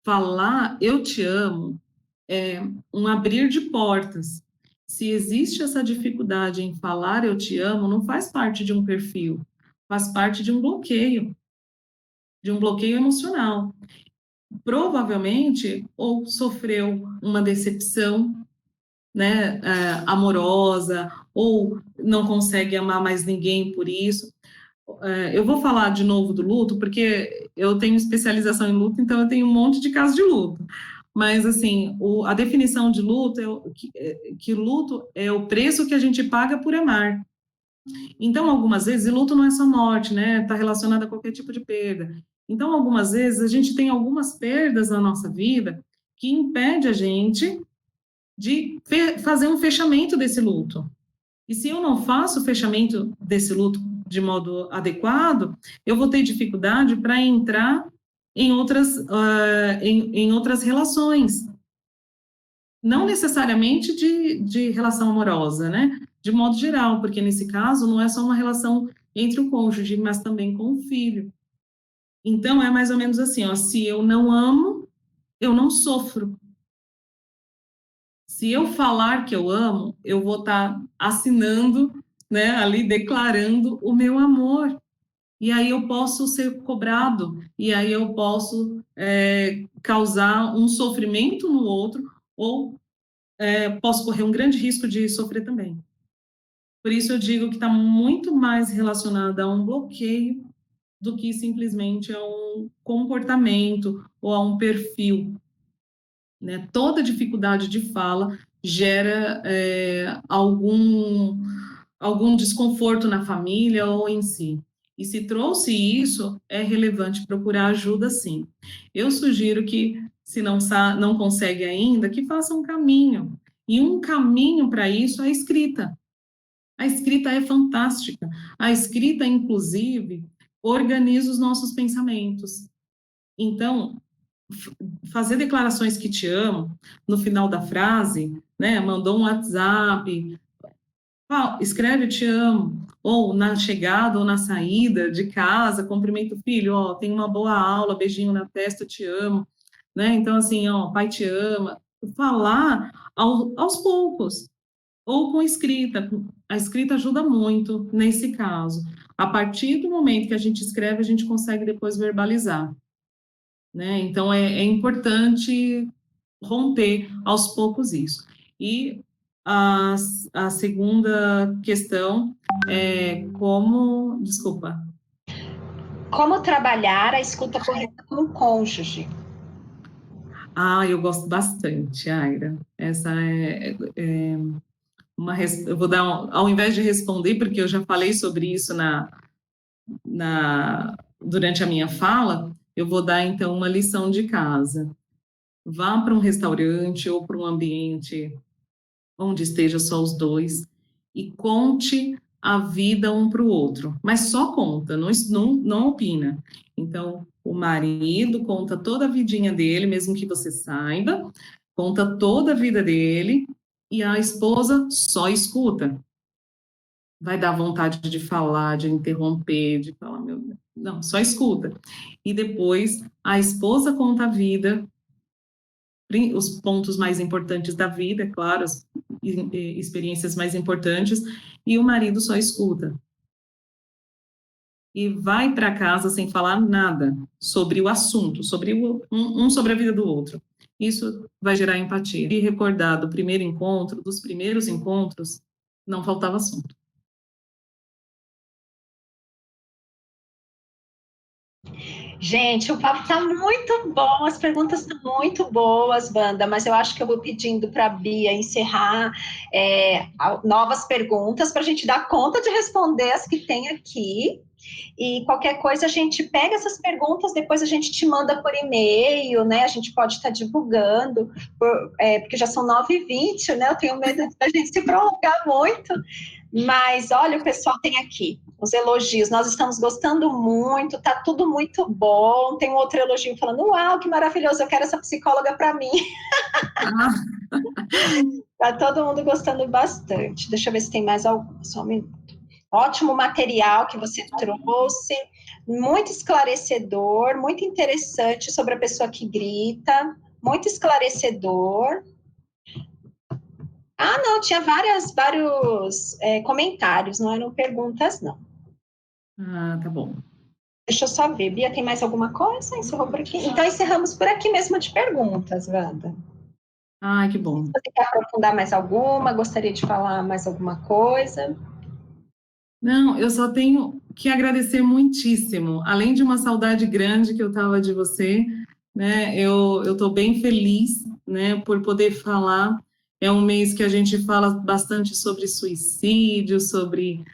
Falar eu te amo é um abrir de portas. Se existe essa dificuldade em falar eu te amo, não faz parte de um perfil, faz parte de um bloqueio emocional. Provavelmente, ou sofreu uma decepção, né, amorosa, ou não consegue amar mais ninguém por isso. Eu vou falar de novo do luto, porque eu tenho especialização em luto, então eu tenho um monte de casos de luto. Mas, assim, a definição de luto que luto é o preço que a gente paga por amar. Então, algumas vezes, e luto não é só morte, né? Está relacionado a qualquer tipo de perda. Então, algumas vezes, a gente tem algumas perdas na nossa vida que impede a gente de fazer um fechamento desse luto. E se eu não faço o fechamento desse luto de modo adequado, eu vou ter dificuldade para entrar em outras relações. Não necessariamente de relação amorosa, né? De modo geral, porque nesse caso não é só uma relação entre o cônjuge, mas também com o filho. Então, é mais ou menos assim, ó, se eu não amo, eu não sofro. Se eu falar que eu amo, eu vou estar assinando, né, ali declarando o meu amor. E aí eu posso ser cobrado, e aí eu posso causar um sofrimento no outro, ou posso correr um grande risco de sofrer também. Por isso eu digo que está muito mais relacionado a um bloqueio do que simplesmente a um comportamento ou a um perfil. Né? Toda dificuldade de fala gera algum desconforto na família ou em si. E se trouxe isso, é relevante procurar ajuda, sim. Eu sugiro que, se não consegue ainda, que faça um caminho. E um caminho para isso é a escrita. A escrita é fantástica. A escrita, inclusive, organiza os nossos pensamentos. Então, fazer declarações que te amo no final da frase, né? Mandou um WhatsApp, escreve eu te amo, ou na chegada ou na saída de casa, cumprimenta o filho, ó, tem uma boa aula, beijinho na testa, eu te amo, né? Então, assim, ó, pai te ama. Falar aos poucos, ou com escrita. A escrita ajuda muito nesse caso. A partir do momento que a gente escreve, a gente consegue depois verbalizar. Né? Então, é importante romper aos poucos isso. E a segunda questão é como... Desculpa. Como trabalhar a escuta correta com o cônjuge? Eu gosto bastante, Aira. Essa é uma... Eu vou dar... Ao invés de responder, porque eu já falei sobre isso durante a minha fala, eu vou dar, então, uma lição de casa. Vá para um restaurante ou para um ambiente onde esteja só os dois e conte a vida um para o outro, mas só conta, não opina. Então, o marido conta toda a vidinha dele, mesmo que você saiba, conta toda a vida dele, e a esposa só escuta. Vai dar vontade de falar, de interromper, de falar, meu Deus. Não, só escuta. E depois a esposa conta a vida, os pontos mais importantes da vida, é claro, as experiências mais importantes, e o marido só escuta. E vai para casa sem falar nada sobre o assunto, sobre um sobre a vida do outro. Isso vai gerar empatia. E recordar do primeiro encontro, dos primeiros encontros, não faltava assunto. Gente, o papo está muito bom, as perguntas estão muito boas, Wanda, mas eu acho que eu vou pedindo para a Bia encerrar novas perguntas para a gente dar conta de responder as que tem aqui. E qualquer coisa a gente pega essas perguntas, depois a gente te manda por e-mail, né? A gente pode estar divulgando, porque já são 9h20, né? Eu tenho medo da gente se prolongar muito. Mas olha, o pessoal tem aqui os elogios. Nós estamos gostando muito, tá tudo muito bom. Tem um outro elogio falando: uau, que maravilhoso, eu quero essa psicóloga para mim. Tá todo mundo gostando bastante. Deixa eu ver se tem mais algum. Só um minuto. Ótimo material que você trouxe, muito esclarecedor, muito interessante sobre a pessoa que grita, muito esclarecedor. Ah, não, tinha vários comentários, não eram perguntas, não. Ah, tá bom. Deixa eu só ver, Bia, tem mais alguma coisa? Encerrou por aqui? Então, encerramos por aqui mesmo de perguntas, Wanda. Ah, que bom. Você quer aprofundar mais alguma? Gostaria de falar mais alguma coisa? Não, eu só tenho que agradecer muitíssimo. Além de uma saudade grande que eu estava de você, né? Eu estou bem feliz, né, por poder falar. É um mês que a gente fala bastante sobre suicídio, sobre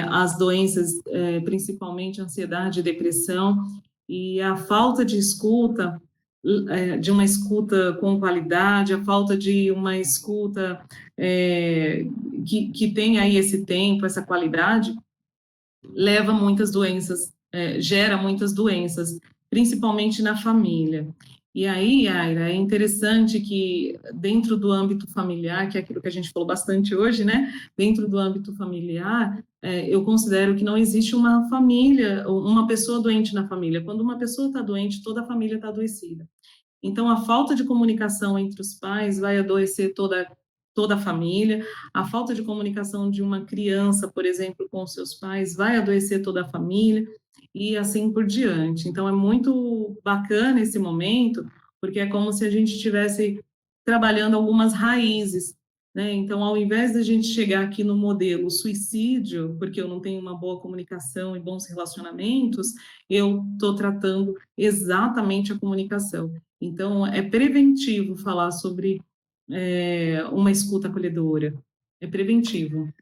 as doenças, principalmente ansiedade e depressão, e a falta de escuta, de uma escuta com qualidade, a falta de uma escuta que tem aí esse tempo, essa qualidade, leva muitas doenças, gera muitas doenças, principalmente na família. E aí, Aira, é interessante que dentro do âmbito familiar, que é aquilo que a gente falou bastante hoje, né? Dentro do âmbito familiar, eu considero que não existe uma família, uma pessoa doente na família. Quando uma pessoa está doente, toda a família está adoecida. Então, a falta de comunicação entre os pais vai adoecer toda a família, a falta de comunicação de uma criança, por exemplo, com seus pais, vai adoecer toda a família, e assim por diante. Então, é muito bacana esse momento, porque é como se a gente estivesse trabalhando algumas raízes, né? Então, ao invés de a gente chegar aqui no modelo suicídio, porque eu não tenho uma boa comunicação e bons relacionamentos, eu estou tratando exatamente a comunicação. Então, é preventivo falar sobre uma escuta acolhedora. É preventivo.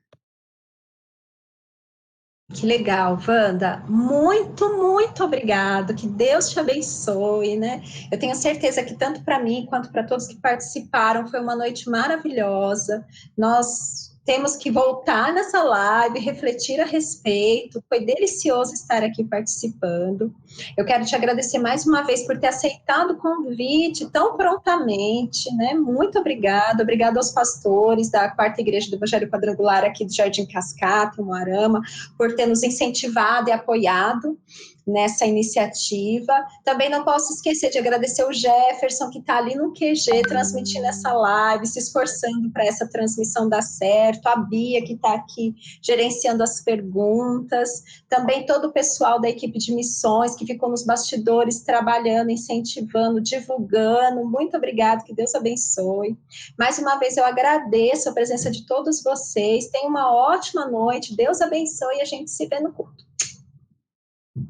Que legal, Wanda. Muito, muito obrigado. Que Deus te abençoe, né? Eu tenho certeza que tanto para mim quanto para todos que participaram foi uma noite maravilhosa. Nós temos que voltar nessa live, refletir a respeito. Foi delicioso estar aqui participando. Eu quero te agradecer mais uma vez por ter aceitado o convite tão prontamente, né? Muito obrigada. Obrigada aos pastores da Quarta Igreja do Evangelho Quadrangular aqui do Jardim Cascata, em Moarama, por ter nos incentivado e apoiado nessa iniciativa. Também não posso esquecer de agradecer o Jefferson, que está ali no QG, transmitindo essa live, se esforçando para essa transmissão dar certo, a Bia, que está aqui gerenciando as perguntas, também todo o pessoal da equipe de missões, que ficou nos bastidores, trabalhando, incentivando, divulgando. Muito obrigado, que Deus abençoe. Mais uma vez, eu agradeço a presença de todos vocês. Tenham uma ótima noite, Deus abençoe e a gente se vê no culto.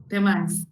Até mais.